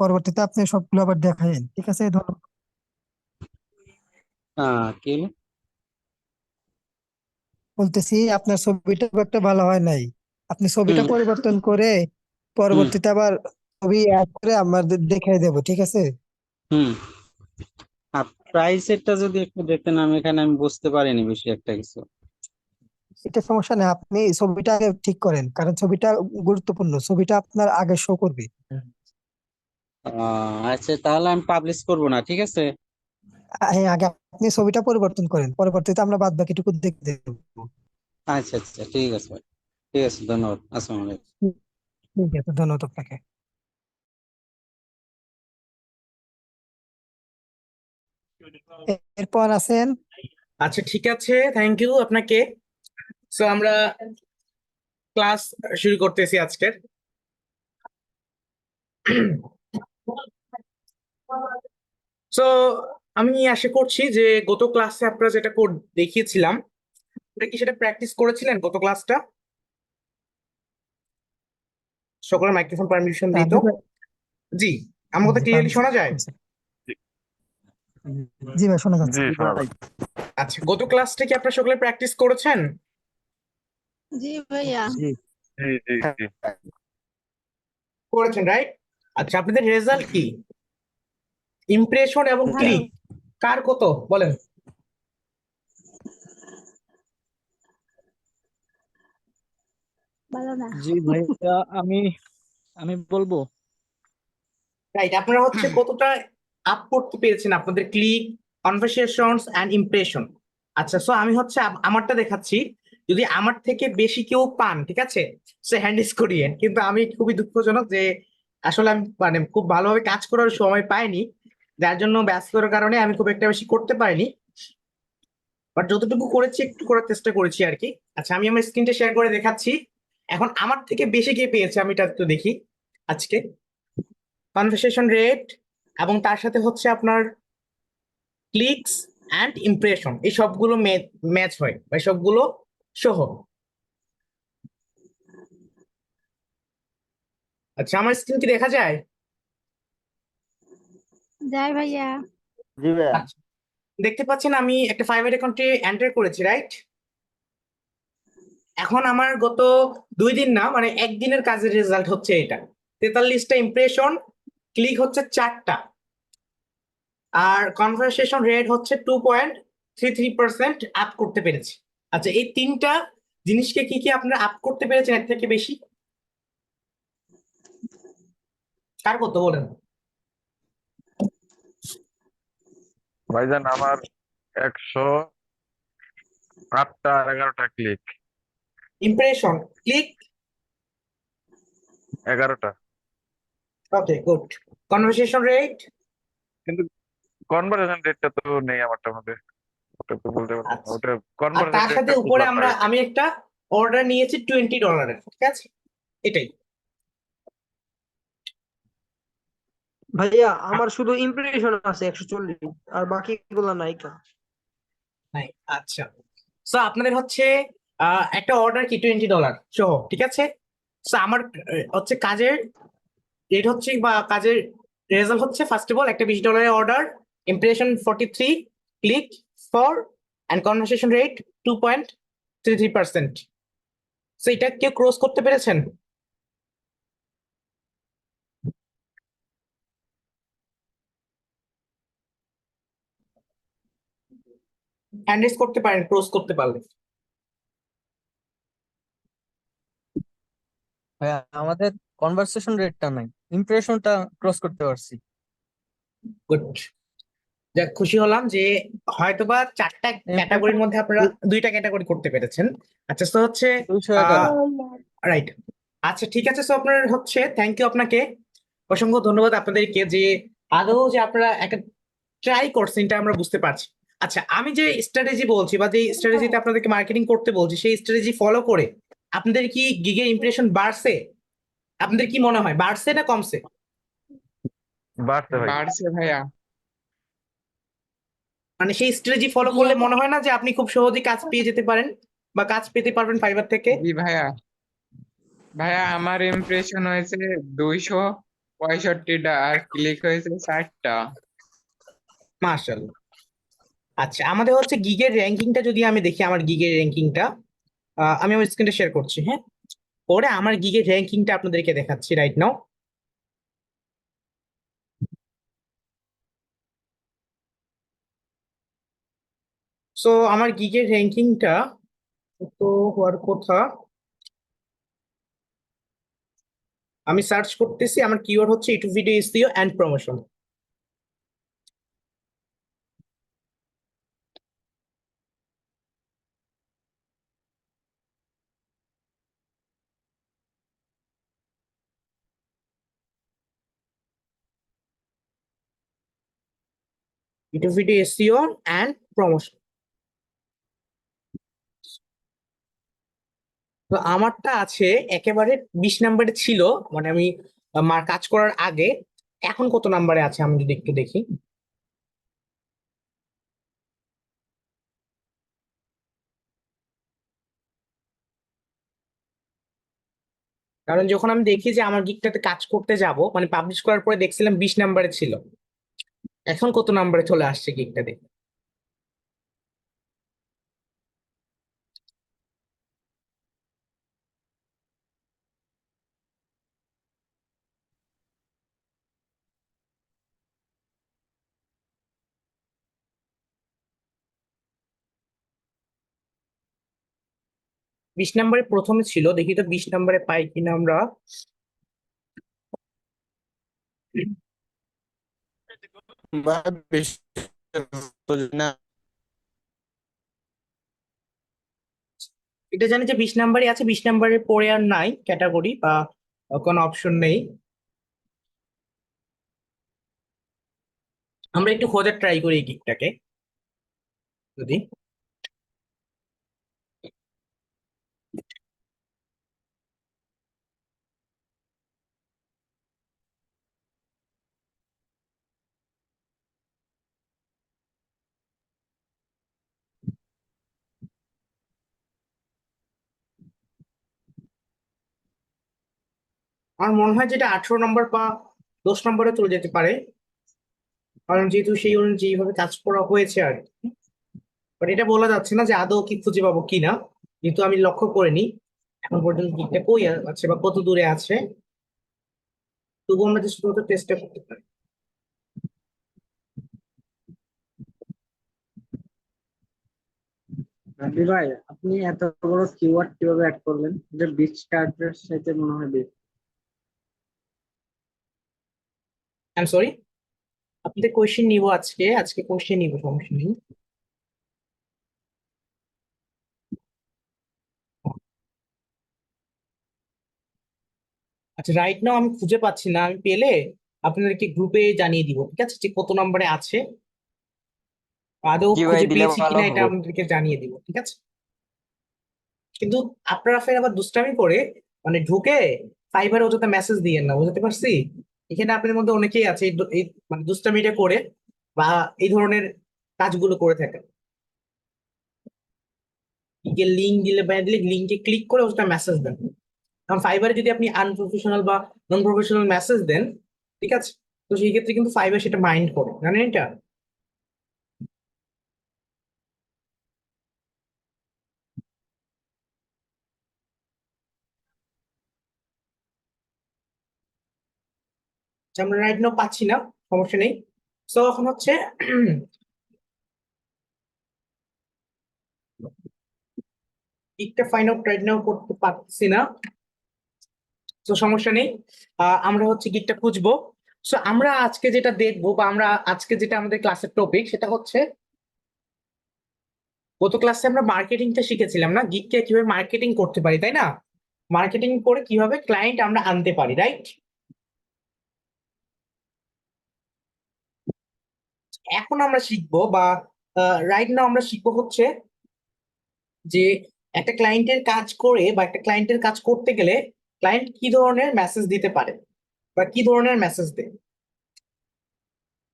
পরবর্তীতে আপনি সবগুলো আবার দেখাইন, ঠিক আছে? ধন্যবাদ। কি হলো? বলতেছি আপনার ছবিটা খুব একটা ভালো হয় নাই। আপনি ছবিটা হুম পরিবর্তন করে হুম পরবর্তীতে আবার ছবি অ্যাড করে আমাদের দেখাই দেবো, ঠিক আছে? হুম আর প্রাইসেরটা যদি একটু দেখতেন, আমি বুঝতে পারিনি বেশি একটা কিছু। এটা সমস্যা নেই, আপনি ছবিটা আগে ঠিক করেন, কারণ ছবিটা গুরুত্বপূর্ণ, ছবিটা আপনার আগে শো করবে। আচ্ছা, তাহলে আমি পাবলিশ করব না, ঠিক আছে। হ্যাঁ, আগে আপনি ছবিটা পরিবর্তন করেন, পরবর্তীতে আমরা বাদ বাকিটুকু দেখে দেবো। আচ্ছা আচ্ছা, ঠিক আছে ভাই। ঠিক আছে, ধন্যবাদ। আসসালামু আলাইকুম। ঠিক আছে, ধন্যবাদ আপনাকে। এরপর আছেন। আচ্ছা, ঠিক আছে, থ্যাংক ইউ আপনাকে। সো আমরা ক্লাস শুরু করতেছি আজকের। সো আমি আশা করছি যে গত ক্লাসে আপনারা যেটা দেখিয়েছিলাম, এটা কি সেটা প্র্যাকটিস করেছিলেন গত ক্লাসটা? সকলের মাইক্রোফোন পারমিশন দিই তো। জি, আমার কথা ক্লিয়ারলি শোনা যায়? জি ভাই, শোনা যাচ্ছে। জি শোনা যাচ্ছে। আচ্ছা, গত ক্লাসটা কি আপনারা সকলে প্র্যাকটিস করেছেন? জি ভাইয়া। জি জি জি করেছেন, রাইট? আচ্ছা, আপনাদের রেজাল্ট কি? ইমপ্রেশন এবং ভালো। ক্লিক কার কত বলেন? ভালো না। জি ভাইয়া, আমি আমি বলবো। রাইট, আপনারা হচ্ছে কতটা আপ করতে পেরেছেন আপনাদের ক্লিক, কনভারসেশনস এন্ড ইমপ্রেশন। আচ্ছা, সো আমি হচ্ছে আমারটা দেখাচ্ছি। যদি আমার থেকে বেশি কেউ পান, ঠিক আছে, সে হ্যান্ড ইস করিয়েন। কিন্তু আমি খুবই দুঃখজনক যে আসলে আমি মানে খুব ভালোভাবে কাজ করার সময় পাইনি, যার জন্য ব্যস্ততার কারণে আমি খুব একটা বেশি করতে পারিনি। বাট যতটুকু করেছি একটু করার চেষ্টা করেছি আর কি। আচ্ছা, আমি আমার স্ক্রিনটা শেয়ার করে দেখাচ্ছি। এখন আমার থেকে বেশি কে পেয়েছে আমি এটা একটু দেখি আজকে। কনভারসেশন রেট এবং তার সাথে হচ্ছে আপনার ক্লিকস অ্যান্ড ইমপ্রেশন, এই সবগুলো ম্যাচ হয় বা সবগুলো সহ। আচ্ছা, আমার স্ক্রিন কি দেখা যায়? যাই ভাইয়া। জি ভাইয়া। আচ্ছা, দেখতে পাচ্ছেন আমি একটা ফাইবার অ্যাকাউন্টে এন্টার করেছি, রাইট? এখন আমার গত 2 দিন না, মানে একদিনের কাজের রেজাল্ট হচ্ছে এটা। 43টা ইমপ্রেশন, ক্লিক হচ্ছে 4টা, আর কনভারসেশন রেট হচ্ছে 2.33% আপ করতে পেরেছি। আচ্ছা, এই তিনটা জিনিসকে কি কি আপনারা আপ করতে পেরেছেন এর থেকে বেশি? কার কত বলেন? ভাইজান আমার 108টা আর 11টা ক্লিক। ইমপ্রেশন, ক্লিক, 11টা। Okay, good. Conversation rate? কিন্তু কনভারসেশন রেটটা তো নেই আমারটার মধ্যে, ওটা তো বলতে পারবো না। আচ্ছা, ওটা আর কনভারসেশন তার সাথে রেটটা উপরে খুঁজলাম না কাকে। আমি একটা অর্ডার নিয়েছি $20, ঠিক আছে, এটাই। ভাইয়া আমার শুধু ইমপ্রেশন আছে 140, আর বাকিগুলো নাই কেন? নাই, আচ্ছা। সো আপনাদের হচ্ছে একটা অর্ডার কি $20 সহ, ঠিক আছে। সো আমার হচ্ছে কাজের রেট হচ্ছে বা কাজের রেজাল্ট হচ্ছে, ফার্স্ট অফ অল একটা $20 order, impression 43, click 4, and conversation rate 2.33%। So এটা কেউ ক্রস করতে পেরেছেন? হ্যান্ড রেজ করতে পারেন ক্রস করতে পারলে। ভাইয়া, আমাদের কনভারসেশন রেটটা নাই, ইমপ্রেশনটা ক্রস করতে পারছি। গুড, যাক, খুশি হলাম যে হয়তোবা 4টা ইমপ্রেশন ক্যাটাগরির মধ্যে আপনারা 2টা ক্যাটাগরি করতে পেরেছেন। আচ্ছা, তো হচ্ছে 211। রাইট। আচ্ছা, ঠিক আছে, সো আপনার হচ্ছে থ্যাংক ইউ আপনাকে, অসংখ্য ধন্যবাদ আপনাদেরকে যে আদৌ যে আপনারা একটা ট্রাই করছেন এটা আমরা বুঝতে পারছি। আচ্ছা, আমি যে স্ট্র্যাটেজি বলছি বা যে স্ট্র্যাটেজিতে আপনাদেরকে মার্কেটিং করতে বলছি, সেই স্ট্র্যাটেজি ফলো করে আপনাদের কি গিগের ইমপ্রেশন বাড়ছে? আপনাদের কি মনে হয়, বাড়ছে না কমছে? বাড়ছে ভাই। বাড়ছে ভাইয়া। মানে সেই স্ট্র্যাটেজি ফলো করলে মনে হয় না যে আপনি খুব সহজে কাজ পেয়ে যেতে পারেন বা কাজ পেতে পারবেন ফাইবার থেকে? জি ভাইয়া, ভাইয়া আমার ইমপ্রেশন হয়েছে 200, 65টা আর ক্লিক হয়েছে 60টা। মাশাআল্লাহ। আচ্ছা, আমাদের হচ্ছে গিগের র্যাঙ্কিংটা যদি আমি দেখি, আমার গিগের র্যাঙ্কিংটা আমি আমার স্ক্রিনটা শেয়ার করছি, হ্যাঁ। পরে আমার গিগের র্যাঙ্কিংটা আপনাদেরকে দেখাচ্ছি রাইট নাও। সো আমার গিগের র্যাঙ্কিংটা তো হওয়ার কথা, আমি সার্চ করতেছি, আমার কিওয়ার্ড হচ্ছে YouTube video SEO and promotion. YouTube video SEO and promotion. তো আমারটা আছে একেবারে 20 নম্বরে ছিল, মানে আমি আমার কাজ করার আগে। এখন কত নম্বরে আছে আমি যদি একটু দেখি। কারণ যখন আমি দেখি যে আমার গিগটাতে কাজ করতে যাব, মানে পাবলিশ করার পরে দেখছিলাম 20 নম্বরে ছিল, এখন কত নম্বরে চলে আসছে গিগটা দেখে। 20 নম্বরে প্রথমে ছিল, দেখি তো 20 নম্বরে পাই কিনা আমরা। না, এটা জানি যে 20 নম্বরে আছে, 20 নম্বরের পরে আর নাই ক্যাটাগরি বা কোনো অপশন নেই। আমরা একটু খোঁজার ট্রাই করি এই গিগটাকে যদি। আমার মনে হয় যেটা 18 নম্বর বা 10 নম্বরে চলে যেতে পারে, কারণ যেহেতু সেই অনুযায়ী যেভাবে কাজ করা হয়েছে আর কি। বাট এটা বলা যাচ্ছে না যে আদৌ কি খুঁজে পাবো কিনা, যেহেতু আমি লক্ষ্য করিনি এখন পর্যন্ত গিগটা কই আছে বা কত দূরে আছে। তবু আমরা যে শুধুমাত্র চেষ্টা করতে পারি। রাবি ভাই, আপনি এত বড় কিওয়ার্ড কিভাবে অ্যাড করলেন? যে বিচ কার্ডের সাথে মনে হয় বেশি। আই এম সরি, আপনাদের কোয়েশ্চেন নিব আজকে, আজকে কোয়েশ্চেন নিব, সমস্যা নেই। আচ্ছা, রাইট নাও আমি খুঁজে পাচ্ছি না, আমি পেলে আপনাদেরকে গ্রুপে জানিয়ে দিব, ঠিক আছে, যে কত নম্বরে আছে। আদৌ জি ভাই, খুঁজে দিলে পেয়েছি ভালো কিনা এটা হবে। আপনাদেরকে জানিয়ে দিব, ঠিক আছে। কিন্তু আপনারা ফের আবার দুষ্টামি করে, মানে ঢুকে ফাইবারে অযথা মেসেজ দিয়েন না, বুঝতে পারছি। এখানে আপনাদের মধ্যে অনেকেই আছে এই মানে দুষ্টামিটা করে বা এই ধরনের কাজগুলো করে থাকেন। লিঙ্ক দিলে বা দিলে লিঙ্কে ক্লিক করে ওটা মেসেজ দেন। কারণ ফাইবারে যদি আপনি আনপ্রফেশনাল বা নন প্রফেশনাল মেসেজ দেন, ঠিক আছে, তো সেই ক্ষেত্রে কিন্তু ফাইবার সেটা মাইন্ড করে, জানেন এটা। যে আমরা রাইট নাও পাচ্ছি না, সমস্যা নেই। সো এখন হচ্ছে একটা ফাইন্ড আউট রাইট নাও করতে পারছি না, তো সমস্যা নেই। আমরা হচ্ছে গিকটা খুঁজবো। সো আমরা আজকে যেটা দেখবো বা আমরা আজকে যেটা আমাদের ক্লাসের টপিক, সেটা হচ্ছে গত ক্লাসে আমরা মার্কেটিংটা শিখেছিলাম না, গিককে কিভাবে মার্কেটিং করতে পারি, তাই না। মার্কেটিং করে কিভাবে ক্লায়েন্ট আমরা আনতে পারি, রাইট। এখন আমরা শিখবো বা রাইট নাও আমরা শিখবো হচ্ছে যে একটা ক্লায়েন্টের কাজ করে বা একটা ক্লায়েন্টের কাজ করতে গেলে ক্লায়েন্ট কি ধরনের মেসেজ দিতে পারে বা কি ধরনের মেসেজ দেয়,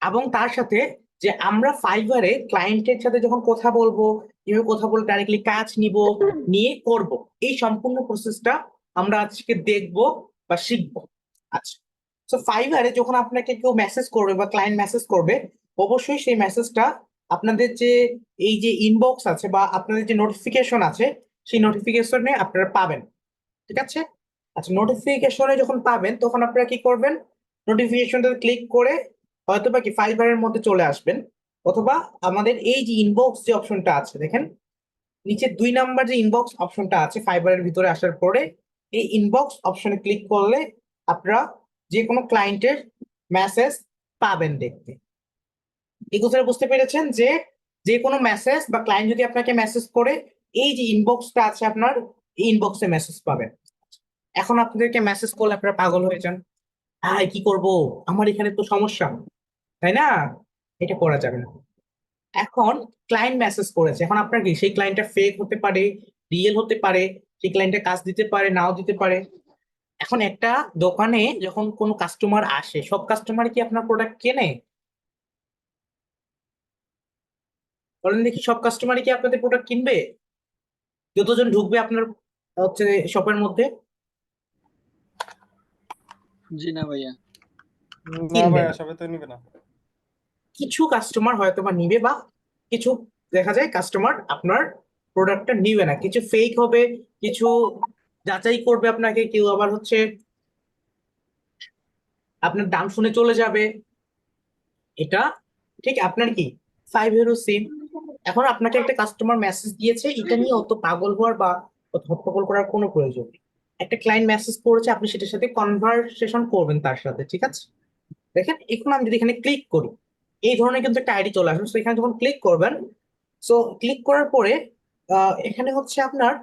এবং তার সাথে যে আমরা ফাইবারে ক্লায়েন্টের সাথে যখন কথা বলবো, কিভাবে কথা বলে ডাইরেক্টলি কাজ নিব, নিয়ে করব, এই সম্পূর্ণ প্রসেসটা আমরা আজকে দেখবো বা শিখবো। আচ্ছা, সো ফাইবারে যখন আপনাকে কেউ মেসেজ করবে বা ক্লায়েন্ট মেসেজ করবে, অবশ্যই সেই মেসেজটা আপনাদের যে এই যে ইনবক্স আছে বা আপনাদের যে নোটিফিকেশন আছে সেই নোটিফিকেশনে আপনারা পাবেন, ঠিক আছে? আচ্ছা, নোটিফিকেশনে যখন পাবেন তখন আপনারা কি করবেন, নোটিফিকেশনটা ক্লিক করে হয়তো বা কি ফাইবারের মধ্যে চলে আসবেন, অথবা আমাদের এই যে ইনবক্স যে অপশনটা আছে দেখেন নিচে 2 নাম্বার যে ইনবক্স অপশনটা আছে ফাইবারের ভিতরে আসার পরে, এই ইনবক্স অপশনে ক্লিক করলে আপনারা যে কোনো ক্লায়েন্টের মেসেজ পাবেন দেখতে। এই কথাটা বুঝতে পেরেছেন যে যে কোনো মেসেজ বা ক্লায়েন্ট যদি আপনাকে মেসেজ করে এই যে ইনবক্সটা আছে আপনার, এই ইনবক্সে মেসেজ পাবেন। এখন আপনাদেরকে মেসেজ করলে আপনারা পাগল হয়ে যান, কি করব, আমার এখানে তো সমস্যা, তাই না? এটা করা যাবে না। এখন ক্লায়েন্ট মেসেজ করেছে, এখন আপনার কি সেই ক্লায়েন্টটা ফেক হতে পারে, রিয়েল হতে পারে, সেই ক্লায়েন্টটা কাজ দিতে পারে, নাও দিতে পারে। এখন একটা দোকানে যখন কোনো কাস্টমার আসে, সব কাস্টমার কি আপনার প্রোডাক্ট কেনে? বলেন দেখি, সব কাস্টমারই কি আপনাদের প্রোডাক্ট কিনবে? যতজন ঢুকবে আপনার হচ্ছে শপের মধ্যে জি না ভাইয়া। কিনবে না। কিছু কাস্টমার হয়তো বা নিবে, বা কিছু দেখা যায় কাস্টমার আপনার প্রোডাক্টটা নিবে না, কিছু ফেক হবে, কিছু যাচাই করবে আপনাকে, কেউ আবার হচ্ছে আপনার দাম শুনে চলে যাবে। এটা ঠিক আপনার কি 5 এরও সেম। এখন আপনাকে একটা কাস্টমার মেসেজ দিয়েছে, এটা নিয়ে অত পাগল হওয়ার বা অত হট্টগোল করার কোনো প্রয়োজন নেই। একটা ক্লায়েন্ট মেসেজ করেছে, আপনি সেটার সাথে কনভারসেশন করবেন তার সাথে, ঠিক আছে? দেখেন এখন আমি যদি এখানে ক্লিক করি, এই ধরনের কিন্তু একটা আইডি চলে আসবে। তো এখানে যখন ক্লিক করবেন, সো ক্লিক করার পরে এখানে হচ্ছে আপনার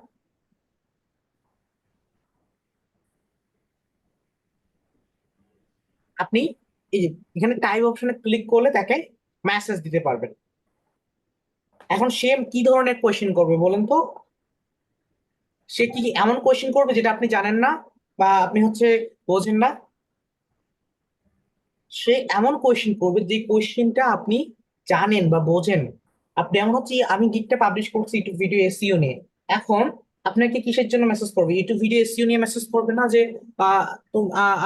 আপনি এই যে এখানে টাইপ অপশনে ক্লিক করলে তাকে মেসেজ দিতে পারবেন। এখন সে কি ধরনের কোয়েশ্চেন করবে বলেন তো? সে কি এমন কোয়েশ্চেন করবে যেটা আপনি জানেন না বা আপনি হচ্ছে বোঝেন না? সে এমন কোয়েশ্চেন করবে যে কোয়েশ্চেনটা আপনি জানেন বা বোঝেন। আপনি এমন হচ্ছে, আমি গিগটা পাবলিশ করছি ইউটিউব ভিডিও এসইও নিয়ে, এখন আপনাকে কিসের জন্য মেসেজ করবে? ইউটিউব ভিডিও এসইও নিয়ে মেসেজ করবে না যে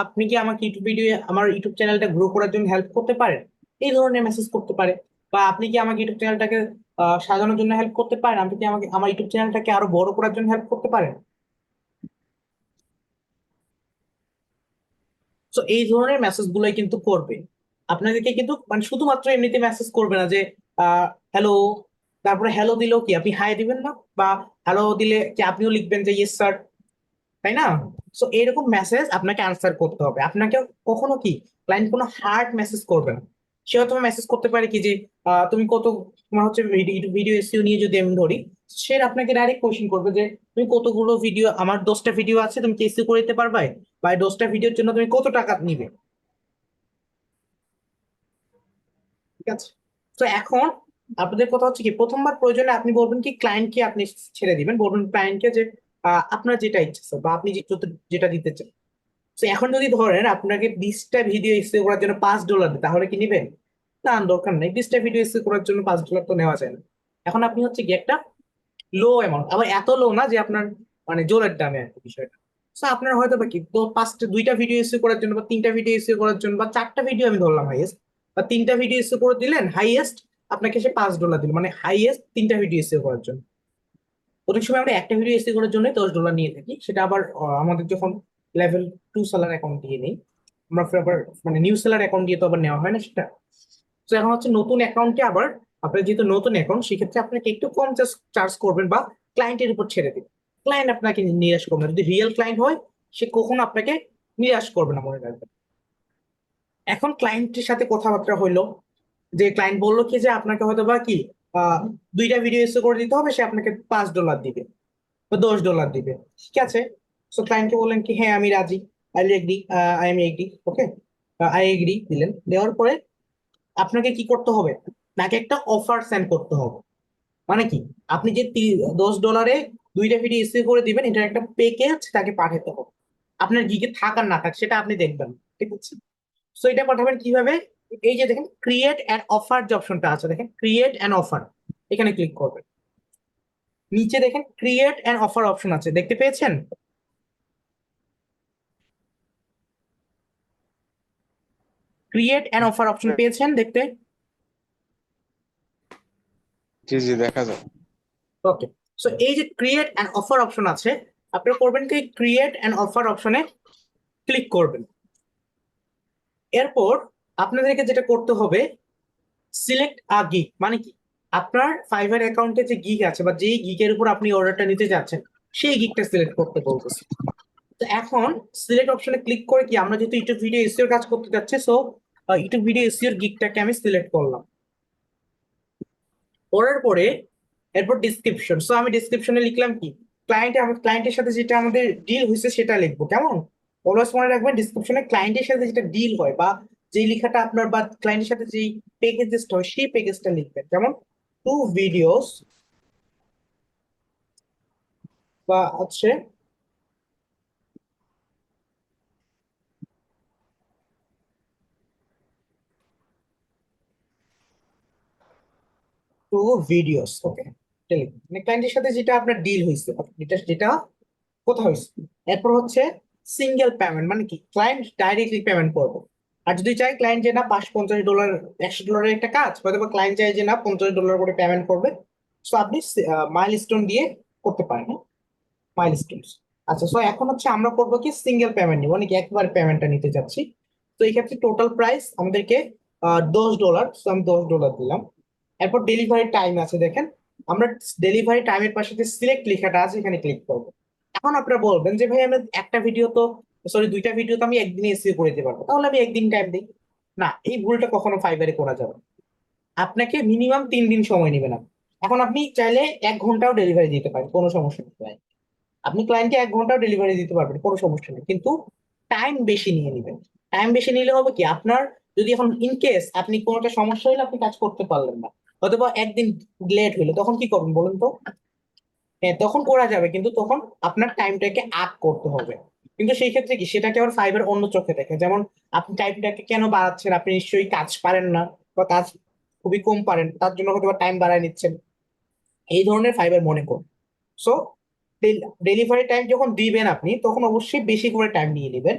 আপনি কি আমাকে ইউটিউব ভিডিও, আমার ইউটিউব চ্যানেলটা গ্রো করার জন্য হেল্প করতে পারেন, এই ধরনের মেসেজ করতে পারে। বা আপনি কি আমাকে ইউটিউব চ্যানেলটাকে সাজানোর জন্য হেল্প করতে পারেন, আপনি কি আমাকে আমার ইউটিউব চ্যানেলটাকে আরো বড় করার জন্য হেল্প করতে পারেন। তো এই ধরনের মেসেজ গুলোই কিন্তু করবে আপনাদেরকে, কিন্তু মানে শুধুমাত্র এমনিতে মেসেজ করবে না যে হ্যালো, তারপরে হ্যালো দিলেও কি আপনি হাই দিবেন না, বা হ্যালো দিলে কি আপনিও লিখবেন যে ইয়েস স্যার, তাই না? সো এরকম মেসেজ আপনাকে আনসার করতে হবে। আপনাকে কখনো কি ক্লায়েন্ট কোনো হার্ড মেসেজ করবে না। সে হয়তো মেসেজ করতে পারে কি যে তুমি কত, তোমার হচ্ছে ভিডিও এসইও নিয়ে যদি আমি ধরি, সে আপনাকে ডাইরেক্ট কোশ্চেন করবে যে তুমি কতগুলো ভিডিও, আমার 10টা ভিডিও আছে, তুমি কি এসইও করে দিতে পারবে, বা এই 10টা ভিডিওর জন্য তুমি কত টাকা নিবে, ঠিক আছে? তো এখন আপনাদের কথা হচ্ছে কি, প্রথমবার প্রয়োজনে আপনি বলবেন কি ক্লায়েন্টকে আপনি ছেড়ে দিবেন, বলবেন ক্লায়েন্টকে যে আপনার যেটা ইচ্ছা স্যার, বা আপনি যেটা দিতে চান। তো এখন যদি ধরেন আপনাকে 20টা ভিডিও এসিও করার জন্য $5 দেয়, তাহলে কি নিবেন? না, দরকার নেই, 20টা ভিডিও এসিও করার জন্য $5 তো নেওয়া যায় না। এখন আপনি হচ্ছে কি একটা লো অ্যামাউন্ট, আবার এত লো না যে আপনার মানে জোরের দামে আর কি বিষয়টা। তো আপনার হয়তো বা কি তো 2টা ভিডিও এসিও করার জন্য, বা 3টা ভিডিও এসিও করার জন্য, বা 4টা ভিডিও আমি ধরলাম হাইয়েস্ট, বা 3টা ভিডিও এসিও করে দিলেন হাইয়েস্ট, আপনাকে সে $5 দিল, মানে হাইয়েস্ট 3টা ভিডিও এসিও করার জন্য। অনেক সময় আমরা একটা ভিডিও এসিও করার জন্য $10 নিয়ে থাকি, সেটা আবার আমাদের যখন লেভেল 2 সেলার অ্যাকাউন্ট দিয়ে নেই আমরা, আবার মানে নিউ সেলার অ্যাকাউন্ট দিয়ে তো আবার নেওয়া হয় না সেটা। তো এখন হচ্ছে নতুন অ্যাকাউন্টে আবার আপনার যেহেতু নতুন অ্যাকাউন্ট, সেক্ষেত্রে আপনাকে একটু কম চার্জ করবেন বা ক্লায়েন্টের উপর ছেড়ে দিবেন। ক্লায়েন্ট আপনাকে নিরাশ করবে না, যদি রিয়েল ক্লায়েন্ট হয় সে কখনো আপনাকে নিরাশ করবে না, মনে রাখবেন। এখন ক্লায়েন্টের সাথে কথাবার্তা হইলো, যে ক্লায়েন্ট বললো কি যে আপনাকে হয়তো বা কি 2টা ভিডিও এসে করে দিতে হবে, সে আপনাকে $5 দিবে বা $10 দিবে, ঠিক আছে? সো ক্লায়েন্টকে বললেন কি হ্যাঁ আমি রাজি, I agree, I am agree, okay, I agree দিলেন। দেওয়ার পরে আপনাকে কি করতে হবে, তাকে একটা অফার সেন্ড করতে হবে। মানে কি, আপনি যে $10 2টা ভিডিও এসে করে দিবেন, এটার একটা প্যাকেজ তাকে পাঠাতে হবে। আপনার গিগে থাক আর না থাক সেটা আপনি দেখবেন, ঠিক আছে? সো এটা পাঠাবেন কিভাবে? এই যে দেখেন ক্রিয়েট অ্যান অফার যে অপশনটা আছে, দেখেন ক্রিয়েট অ্যান অফার, এখানে ক্লিক করবেন। নিচে দেখেন ক্রিয়েট অ্যান অফার অপশন আছে, দেখতে পেয়েছেন? ক্রিয়েট অ্যান অফার অপশন পেয়েছেন দেখতে? জি জি দেখা যায়। ওকে, সো এই যে ক্রিয়েট অ্যান অফার অপশন আছে, আপনারা করবেন কি ক্রিয়েট অ্যান অফার অপশনে ক্লিক করবেন। এরপর আপনাদেরকে যেটা করতে হবে, সিলেক্ট আ গিগ, মানে কি আপনার ফাইবার অ্যাকাউন্টে যে গিগ আছে বা যেই গিগের উপর আপনি অর্ডারটা নিতে যাচ্ছেন সেই গিগটা সিলেক্ট করতে বলতেছে। তো এখন সিলেক্ট অপশনে ক্লিক করে কি আমরা যেহেতু ইউটিউব ভিডিও এসইও কাজ করতে যাচ্ছি, সো ইউটিউব ভিডিও এসইওর গিগটাকে আমি সিলেক্ট করলাম। করার পরে এরপর ডিসক্রিপশন, সো আমি ডিসক্রিপশনে লিখলাম কি ক্লায়েন্টের সাথে যেটা আমাদের ডিল হয়েছে সেটা লিখবো। কেমন? অলওয়েজ মনে রাখবেন ডিসক্রিপশনে ক্লায়েন্টের সাথে যেটা ডিল হয় বা যেই লেখাটা আপনার বা ক্লায়েন্টের সাথে যেই প্যাকেজটা হয় সেই প্যাকেজটা লিখবেন। যেমন 2 ভিডিওস বা হচ্ছে টু ভিডিওস। ওকে, মানে ক্লায়েন্টের সাথে যেটা আপনার ডিল হয়েছে, যেটা যেটা কোথাও হয়েছে। এরপর হচ্ছে সিঙ্গেল পেমেন্ট, মানে কি ক্লায়েন্ট ডাইরেক্টলি পেমেন্ট করবে। আর যদি চাই ক্লায়েন্ট যে না $50 $100 একটা কাজ, হয়তো বা ক্লায়েন্ট চাই যে না $50 করে পেমেন্ট করবে, সো আপনি মাইলস্টোন দিয়ে করতে পারেন। মাইলস্টোনস। আচ্ছা, সো এখন হচ্ছে আমরা করবো কি সিঙ্গেল পেমেন্ট নিব, মানে কি একবার পেমেন্টটা নিতে যাচ্ছি। তো এই ক্ষেত্রে টোটাল প্রাইস আমাদেরকে $10, সো আমি $10 দিলাম। এরপর ডেলিভারি টাইম আছে দেখেন, আমরা ডেলিভারি টাইমের পাশে যে সিলেক্ট লেখাটা আছে এখানে ক্লিক করবো। এখন আপনারা বলবেন যে ভাই আমি একটা ভিডিও তো সরি 2টা ভিডিও তো আমি একদিনে এসিও করে দিতে পারবো, তাহলে আমি একদিন টাইম দিই। না, এই ভুলটা কখনো ফাইবারে করা যাবে না। আপনাকে মিনিমাম 3 দিন সময় নেবে না। এখন আপনি চাইলে 1 ঘন্টাও ডেলিভারি দিতে পারেন, কোনো সমস্যা নেই। আপনি ক্লায়েন্টকে 1 ঘন্টাও ডেলিভারি দিতে পারবেন, কোনো সমস্যা নেই, কিন্তু টাইম বেশি নিয়ে নেবেন। টাইম বেশি নিলে হবে কি আপনার যদি এখন ইন কেস আপনি কোনো একটা সমস্যা হলে আপনি কাজ করতে পারলেন না, অথবা একদিন লেট হইলো, তখন কি করবেন বলুন তো? হ্যাঁ, তখন করা যাবে, কিন্তু তখন আপনার টাইমটাকে আপ করতে হবে। কিন্তু সেই ক্ষেত্রে কি সেটাকে আবার ফাইবার অন্য চোখে দেখে, যেমন আপনি টাইমটাকে কেন বাড়াচ্ছেন, আপনি নিশ্চয়ই কাজ পারেন না বা কাজ খুবই কম পারেন, তার জন্য হয়তো টাইম বাড়ায় নিচ্ছেন, এই ধরনের ফাইবার মনে করুন। সো ডেলিভারি টাইম যখন দিবেন আপনি তখন অবশ্যই বেশি করে টাইম নিয়ে নেবেন।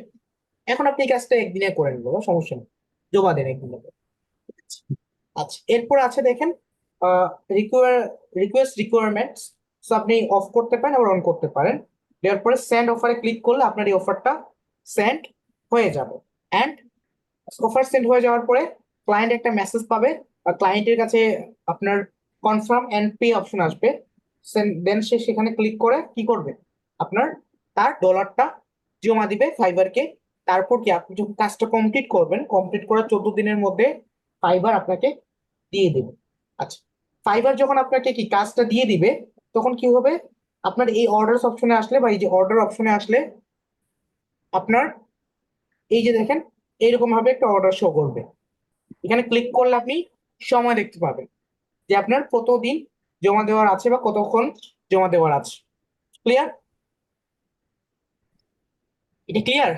এখন আপনি এই কাজটা একদিনে করে নেবেন, সমস্যা নেই, জমা দেন একদিনে। আচ্ছা, এরপর আছে দেখেন রিকোয়েস্ট রিকোয়ারমেন্টস, সো আপনি অফ করতে পারেন আবার অন করতে পারেন। দেওয়ার পরে সেন্ড অফারে ক্লিক করলে আপনার এই অফারটা সেন্ড হয়ে যাবে। অ্যান্ড অফার সেন্ড হয়ে যাওয়ার পরে ক্লায়েন্ট একটা মেসেজ পাবে, আর ক্লায়েন্টের কাছে আপনার কনফার্ম এন্ড পে অপশন আসবে। দেন সে সেখানে ক্লিক করে কি করবে, আপনার তার ডলারটা জমা দিবে ফাইবারকে। তারপর কি আপনি যখন কাজটা কমপ্লিট করবেন, কমপ্লিট করার 14 দিনের মধ্যে ফাইবার আপনাকে দিয়ে দিবে। আচ্ছা, ফাইবার যখন আপনাকে কি কাজটা দিয়ে দিবে তখন কি হবে, আপনার এই অর্ডার অপশনে আসলে বা এই যে অর্ডার অপশনে আসলে আপনার এই যে দেখেন এইরকম ভাবে একটা অর্ডার শো করবে। এখানে ক্লিক করলে আপনি সময় দেখতে পাবেন যে আপনার কতদিন জমা দেওয়ার আছে বা কতক্ষণ জমা দেওয়ার আছে। ক্লিয়ার? এটা ক্লিয়ার?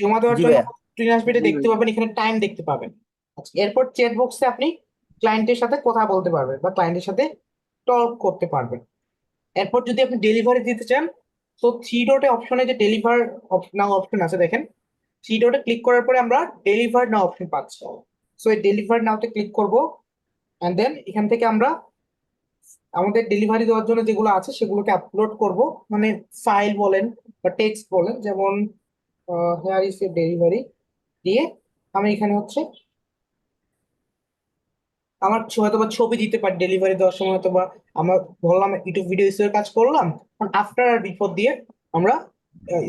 জমা দেওয়ার জন্য স্ক্রিন আসবে, এটা দেখতে পাবেন, এখানে টাইম দেখতে পাবেন। আচ্ছা, এরপর চ্যাট বক্সে আপনি ক্লায়েন্টের সাথে কথা বলতে পারবেন বা ক্লায়েন্টের সাথে টক করতে পারবেন। এরপর যদি আপনি ডেলিভারি দিতে চান, তো 3 ডটে অপশনে যে ডেলিভার নাও অপশন আছে দেখেন, 3 ডটে ক্লিক করার পরে আমরা ডেলিভার নাও অপশন পাচ্ছি। সো এই ডেলিভার নাওতে ক্লিক করব, এন্ড দেন এখান থেকে আমরা আমাদের ডেলিভারি দেওয়ার জন্য যেগুলো আছে সেগুলোকে আপলোড করব, মানে ফাইল বলেন বা টেক্সট বলেন, যেমন হেয়ার ইজ এ ডেলিভারি দিয়ে আমি এখানে হচ্ছে আমার হয়তো বা ছবি দিতে পারি ডেলিভারি দেওয়ার সময়, হয়তো বা আমরা বললাম ইউটিউব ভিডিও এর কাজ করলাম, আফটার আর বিফোর দিয়ে আমরা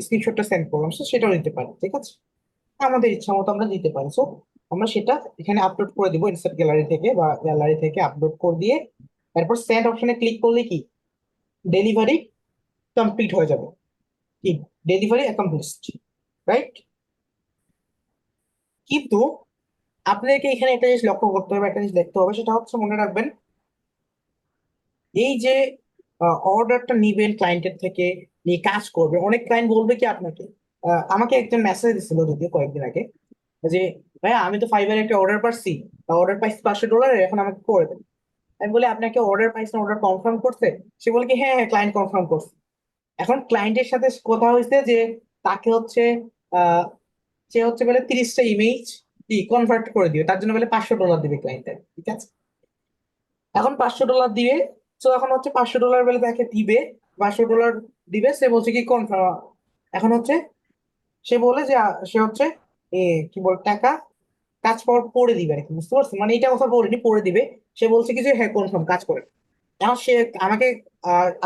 স্ক্রিনশটটা সেন্ড করলাম, সো সেটাও দিতে পারি। ঠিক আছে, আমাদের ইচ্ছা মতো আমরা দিতে পারি। সো আমরা সেটা এখানে আপলোড করে দিব ইনসার্ট গ্যালারি থেকে বা গ্যালারি থেকে আপলোড করে দিয়ে তারপর সেন্ড অপশনে ক্লিক করলে কি ডেলিভারি কমপ্লিট হয়ে যাবে, কি ডেলিভারি অ্যাকমপ্লিশড, রাইট? কিন্তু আপনাদেরকে এখানে একটা জিনিস লক্ষ্য করতে হবে, একটা জিনিস দেখতে হবে, সেটা হচ্ছে মনে রাখবেন এই যে অর্ডারটা নিবেন ক্লায়েন্টের থেকে, নিয়ে কাজ করবে, অনেক ক্লায়েন্ট বলবে কি আপনাকে, আমাকে একজন মেসেজ দিছিল যদিও কয়েকদিন আগে, যে ভাইয়া আমি তো ফাইবারে একটা অর্ডার পাচ্ছি, অর্ডার পাইছি $500, এখন আমাকে করে দেন। আমি বলি আপনাকে অর্ডার পাইছেন, অর্ডার কনফার্ম করছে? সে বলে কি হ্যাঁ হ্যাঁ ক্লায়েন্ট কনফার্ম করছে। এখন ক্লায়েন্টের সাথে কথা হয়েছে যে তাকে হচ্ছে সে হচ্ছে বলে 30টা ইমেজ কি কনভার্ট করে দিবে, তার জন্য বলে $500 দিবে ক্লায়েন্টের, ঠিক আছে। এখন $500 দিবে, তো এখন হচ্ছে $500 বলে তাকে দিবে, $500 দিবে, সে বলছে কি কনফার্ম, এখন হচ্ছে সে বলে যে সে হচ্ছে কি বল টাকা কাজ করে দিবে আর কি, বুঝতে পারছো, মানে এটা কথা বলিনি, করে দিবে। সে বলছে কি যে হ্যাঁ কনফার্ম কাজ করে। এখন সে আমাকে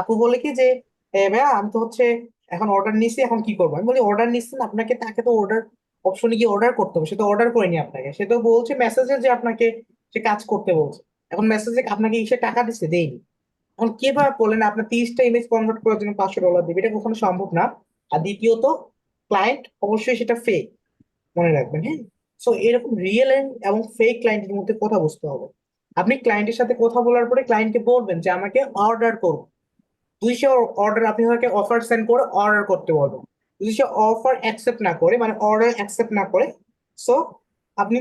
আপু বলে কি যে ভাইয়া আমি তো হচ্ছে এখন অর্ডার নিছি, এখন কি করবো? আমি বলি অর্ডার নিচ্ছেন, আপনাকে তাকে তো অর্ডার অপশনে গিয়ে অর্ডার করতে হবে, সে তো অর্ডার করেনি আপনাকে, সে তো বলছে মেসেজে যে আপনাকে সে কাজ করতে বলছে। এখন মেসেজে আপনাকে সে টাকা দিচ্ছে, দেয়নি। এখন কিভাবে বলেন আপনার 30টা ইমেজ কনভার্ট করার জন্য $500 দিবে? এটা কখনো সম্ভব না। আর দ্বিতীয়ত ক্লায়েন্ট অবশ্যই সেটা ফেক, মনে রাখবেন, হ্যাঁ। সো এরকম রিয়েল এবং ফেক ক্লায়েন্টের মধ্যে কথা বুঝতে হবে। আপনি ক্লায়েন্টের সাথে কথা বলার পরে ক্লায়েন্টকে বলবেন যে আমাকে অর্ডার করুন, 200 অর্ডার, আপনি তাকে অফার সেন্ড করে অর্ডার করতে বলবেন। যদি সে অফার অ্যাকসেপ্ট না করে, মানে অর্ডার অ্যাকসেপ্ট না করে, সো আপনি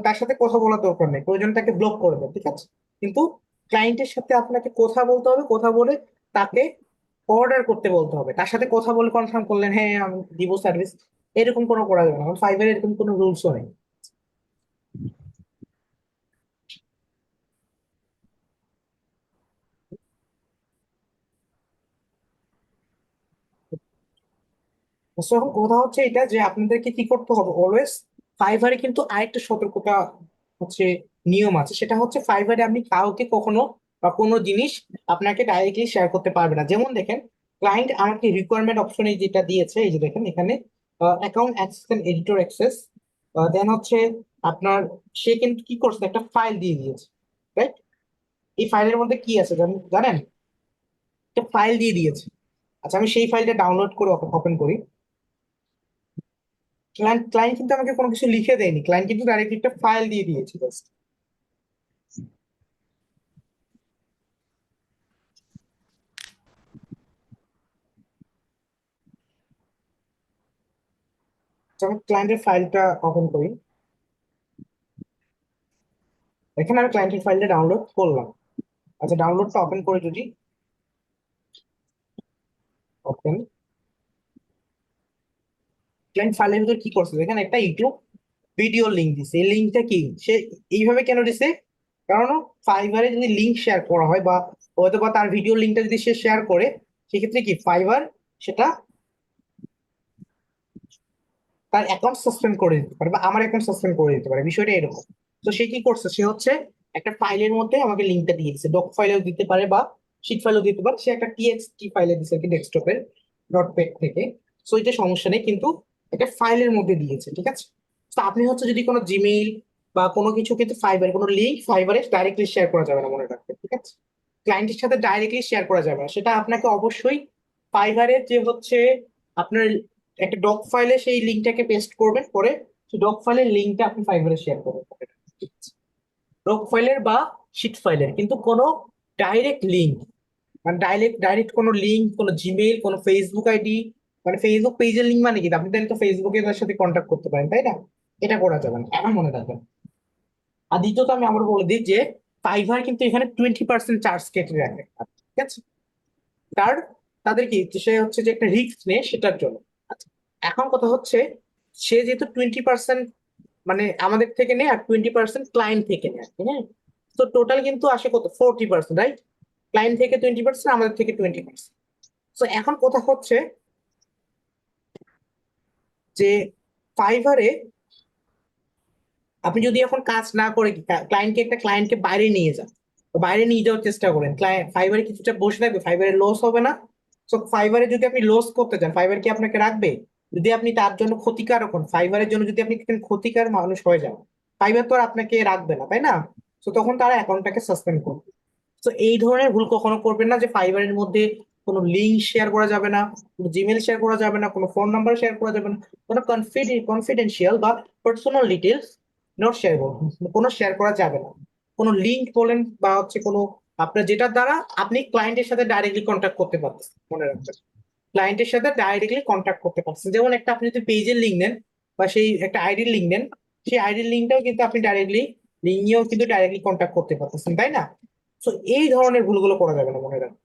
তার সাথে কথা বলার দরকার নেই, প্রয়োজন তাকে ব্লক করবেন, ঠিক আছে। কিন্তু ক্লায়েন্টের সাথে আপনাকে কথা বলতে হবে, কথা বলে তাকে অর্ডার করতে বলতে হবে, তার সাথে কথা বলে কনফার্ম করলেন হ্যাঁ আমি দিব সার্ভিস, এরকম কোনো করা যাবে না, কারণ ফাইবারের এরকম কোনো রুলসও নেই। So, এখন কথা হচ্ছে এটা যে আপনাদেরকে কি করতে হবে অলওয়েজ। ফাইবারে কিন্তু আরেকটা সতর্কতা হচ্ছে নিয়ম আছে, সেটা হচ্ছে ফাইবারে আপনি কাউকে কখনো বা কোনো জিনিস আপনাকে ডাইরেক্টলি শেয়ার করতে পারবে না। যেমন দেখেন, ক্লায়েন্ট আমাকে রিকোয়ারমেন্ট অপশনে যেটা দিয়েছে, এই যে দেখেন এখানে account access and editor access, then হচ্ছে আপনার সে কিন্তু কি করছে, একটা ফাইল দিয়ে দিয়েছে, রাইট? এই ফাইলের মধ্যে কি আছে জানেন? একটা ফাইল দিয়ে দিয়েছে। আচ্ছা, আমি সেই ফাইলটা ডাউনলোড করে ওপেন করি। ক্লায়েন্ট কিন্তু আমাকে কোনো কিছু লিখে দেয়নি, ক্লায়েন্ট কিন্তু ডাইরেক্ট একটা ফাইল দিয়ে দিয়েছে জাস্ট। আমি ক্লায়েন্টের ফাইলটা ওপেন করি, এখানে আমি ক্লায়েন্টের ফাইলটা ডাউনলোড করলাম। আচ্ছা, ডাউনলোডটা ওপেন করে যদি ওপেন, ক্লায়েন্ট ফাইলের ভিতর কি করছে দেখেন, একটা ইউটিউব ভিডিও লিংক দিছে। এই লিঙ্কটা কি সে এইভাবে কেন দিছে? কারণ ফাইবারে যদি লিঙ্ক শেয়ার করা হয় বা হয়তো বা তার ভিডিও লিঙ্কটা যদি সে শেয়ার করে, সেক্ষেত্রে কি ফাইবার সেটা তার অ্যাকাউন্ট সাসপেন্ড করে দিতে পারে বা আমার অ্যাকাউন্ট সাসপেন্ড করে দিতে পারে, বিষয়টা এরকম। তো সে কি করছে, সে হচ্ছে একটা ফাইলের মধ্যে আমাকে লিঙ্কটা দিয়ে দিচ্ছে, ডক ফাইলেও দিতে পারে বা শিট ফাইলেও দিতে পারে, সে একটা টিএক্সটি ফাইলে দিচ্ছে কি ডেস্কটপের নোটপ্যাড থেকে। সো এটা সমস্যা নেই, কিন্তু একটা ফাইলের মধ্যে দিয়েছে, ঠিক আছে। তো আপনি হচ্ছে যদি কোনো জিমেইল বা কোনো কিছু, কিন্তু ফাইবার কোনো লিঙ্ক ফাইবারে ডাইরেক্টলি শেয়ার করা যাবে না, মনে রাখবেন, ঠিক আছে। ক্লায়েন্টের সাথে ডাইরেক্টলি শেয়ার করা যাবে না, সেটা আপনাকে অবশ্যই ফাইবারের যে হচ্ছে আপনার একটা ডক ফাইলে সেই লিঙ্কটাকে পেস্ট করবেন, করে সেই ডক ফাইলের লিঙ্কটা আপনি ফাইবারে শেয়ার করবেন, ঠিক আছে। ডক ফাইলের বা শিট ফাইলের, কিন্তু কোনো ডাইরেক্ট লিঙ্ক, মানে ডাইরেক্ট কোনো লিঙ্ক, কোনো জিমেইল, কোনো ফেসবুক আইডি, মানে ফেসবুক পেজের লিঙ্ক, মানে কি আপনি তাহলে তো ফেসবুকে তার সাথে কন্ট্যাক্ট করতে পারেন, তাই না? এটা করা যাবে না, এখন মনে রাখবেন। আর দ্বিতীয়ত আমি আবার বলে দিই যে ফাইবার কিন্তু এখানে 20% চার্জ কেটে রাখে, ঠিক আছে। তার তাদের কি সে হচ্ছে যে একটা রিস্ক নেয় সেটার জন্য। আচ্ছা, এখন কথা হচ্ছে সে যেহেতু 20% মানে আমাদের থেকে নেয় আর 20% ক্লায়েন্ট থেকে নেয়, হ্যাঁ। তো টোটাল কিন্তু আসে কত, 40%, রাইট? ক্লায়েন্ট থেকে 20%, আমাদের থেকে 20%। তো এখন কথা হচ্ছে যে ফাইবারে আপনি যদি এখন কাজ না করে ক্লায়েন্টকে বাইরে নিয়ে যান, তো বাইরে নিয়ে যাওয়ার চেষ্টা করেন, ক্লায়েন্ট ফাইবারে কিছুটা বসে থাকবে, ফাইবারে লস হবে না। তো ফাইবারে যদি আপনি লস করতে চান, ফাইবার কি আপনাকে রাখবে? যদি আপনি তার জন্য ক্ষতিকারক হন, ফাইবারের জন্য যদি আপনি একজন ক্ষতিকার মানুষ হয়ে যান, ফাইবার তো আর আপনাকে রাখবে না, তাই না? তো তখন তারা অ্যাকাউন্টটাকে সাসপেন্ড করবে। তো এই ধরনের ভুল কখনো করবেন না যে ফাইবারের মধ্যে কোনো লিঙ্ক শেয়ার করা যাবে না, কোনো জিমেল শেয়ার করা যাবে না, কোনো ফোন নাম্বার শেয়ার করা যাবে না, কোনো কনফিডেন্সিয়াল বা পার্সোনাল ডিটেলস নোট শেয়ার করুন, কোনো শেয়ার করা যাবে না। কোনো লিঙ্ক বলেন বা হচ্ছে কোনো আপনার যেটার দ্বারা আপনি ক্লায়েন্টের সাথে ডাইরেক্টলি কন্ট্যাক্ট করতে পারছেন, মনে রাখবেন, ক্লায়েন্টের সাথে ডাইরেক্টলি কন্ট্যাক্ট করতে পারছেন। যেমন একটা আপনি যদি পেজের লিঙ্ক নেন বা সেই একটা আইডির লিঙ্ক নেন, সেই আইডির লিঙ্কটাও কিন্তু আপনি ডাইরেক্টলি লিঙ্ক নিয়েও কিন্তু ডাইরেক্টলি কন্ট্যাক্ট করতে পারতেছেন, তাই না? তো এই ধরনের ভুলগুলো করা যাবে না, মনে রাখবেন।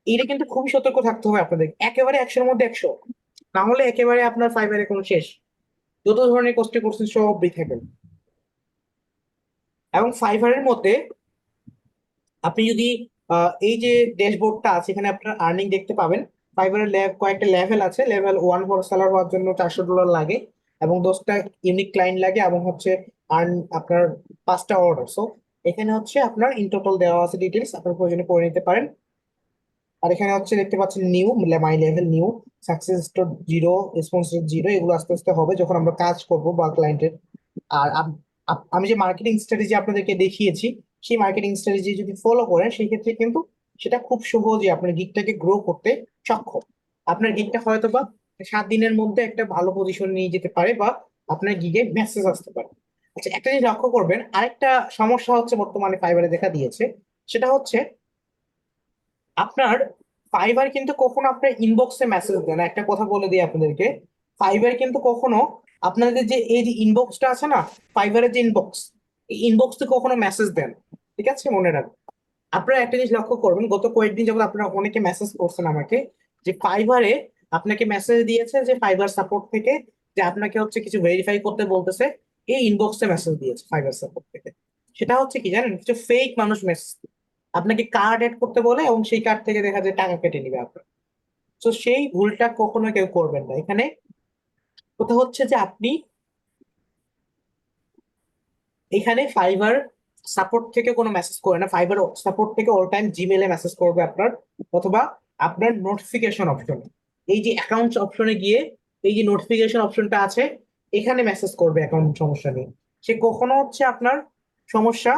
এটা কিন্তু খুবই সতর্ক থাকতে হবে আপনাদের, একেবারে 100-এর মধ্যে 100। না হলে একেবারে আপনার ফাইবারে কোনো শেষ, যত ধরনের কষ্ট করছেন সব বৃথা গেল। এবং ফাইবারের মধ্যে আপনি যদি এই যে ড্যাশবোর্ডটা আছে এখানে আপনার আর্নিং দেখতে পাবেন। ফাইবারের কয়েকটা লেভেল আছে। লেভেল 1 ফর সেলার হওয়ার জন্য $400 লাগে এবং 10টা ইউনিক ক্লায়েন্ট লাগে এবং হচ্ছে আপনার 5টা অর্ডার। সো এখানে হচ্ছে আপনার ইন টোটাল দেওয়া আছে ডিটেলস, আপনার প্রয়োজনে পড়ে নিতে পারেন। আর এখানে হচ্ছে দেখতে পাচ্ছেন new, my level new, success store 0, response rate 0। এগুলো আস্তে আস্তে হবে যখন আমরা কাজ করব বা ক্লায়েন্টের। আর আমি যে মার্কেটিং স্ট্র্যাটেজি আপনাদেরকে দেখিয়েছি সেই মার্কেটিং স্ট্র্যাটেজি যদি ফলো করেন সেই ক্ষেত্রে কিন্তু সেটা খুব সহজে আপনার গিগটাকে গ্রো করতে সক্ষম। আপনার গিগটা হয়তো বা 7 দিনের মধ্যে একটা ভালো পজিশন নিয়ে যেতে পারে বা আপনার গিগে মেসেজ আসতে পারে। আচ্ছা, একটা জিনিস লক্ষ্য করবেন, আরেকটা সমস্যা হচ্ছে বর্তমানে ফাইবারে দেখা দিয়েছে, সেটা হচ্ছে আপনার ফাইবার কিন্তু কখনো আপনার ইনবক্সে মেসেজ দেয় না। একটা কথা বলে দিই আপনাদেরকে, ফাইবার কিন্তু কখনো আপনাদের যে এই যে ইনবক্সটা আছে না, ফাইবারের যে ইনবক্স, এই ইনবক্সে কখনো মেসেজ দেন, ঠিক আছে? মনে রাখবেন। আপনারা একটা জিনিস লক্ষ্য করবেন, গত কয়েকদিন যাবত আপনারা অনেকে মেসেজ করছেন আমাকে যে ফাইবারে আপনাকে মেসেজ দিয়েছে যে ফাইবার সাপোর্ট থেকে, যে আপনাকে হচ্ছে কিছু ভেরিফাই করতে বলতেছে, এই ইনবক্সে মেসেজ দিয়েছে ফাইবার সাপোর্ট থেকে। সেটা হচ্ছে কি জানেন, কিছু ফেক মানুষ মেসেজ আপনাকে কার্ড এড করতে বলে এবং সেই কার্ড থেকে দেখা যায় টাকা কেটে নিবে আপনার। তো সেই ভুলটা কখনো কেউ করবেন না। এখানে কথা হচ্ছে যে আপনি এখানে ফাইবার সাপোর্ট থেকে কোনো মেসেজ করে না, ফাইবার সাপোর্ট থেকে অল টাইম জিমেলে মেসেজ করবে আপনার, অথবা আপনার নোটিফিকেশন অপশনে, এই যে অ্যাকাউন্ট অপশনে গিয়ে এই যে নোটিফিকেশন অপশনটা আছে এখানে মেসেজ করবে অ্যাকাউন্ট সমস্যা নিয়ে। সে কখনো হচ্ছে আপনার সমস্যা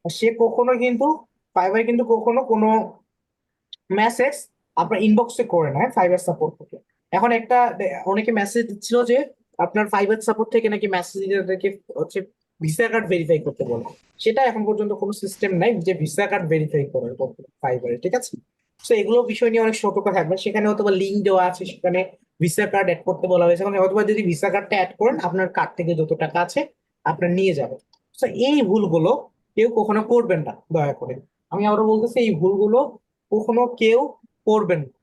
সে কখনো কিন্তু ফাইবার কিন্তু কখনো কোনো মেসেজ আপনার ইনবক্সে করে না ফাইবার সাপোর্ট থেকে। এখন একটা অনেকে মেসেজ দিচ্ছিল যে আপনার ফাইবার সাপোর্ট থেকে নাকি মেসেজ দিতে তাদেরকে হচ্ছে ভিসা কার্ড ভেরিফাই করতে বলে। সেটা এখন পর্যন্ত কোনো সিস্টেম নাই যে ভিসা কার্ড ভেরিফাই করার ফাইবারে, ঠিক আছে? তো এগুলো বিষয় নিয়ে অনেক সতর্ক থাকবেন। সেখানে হয়তো লিঙ্ক দেওয়া আছে, সেখানে ভিসা কার্ড অ্যাড করতে বলা হয়েছে, মানে হয়তো যদি ভিসা কার্ডটা অ্যাড করেন আপনার কার্ড থেকে যত টাকা আছে আপনার নিয়ে যাবেন। তো এই ভুলগুলো কেউ কখনো করবেন না দয়া করে। আমি আবারও বলতেছি, এই ভুলগুলো কখনো কেউ করবেন না।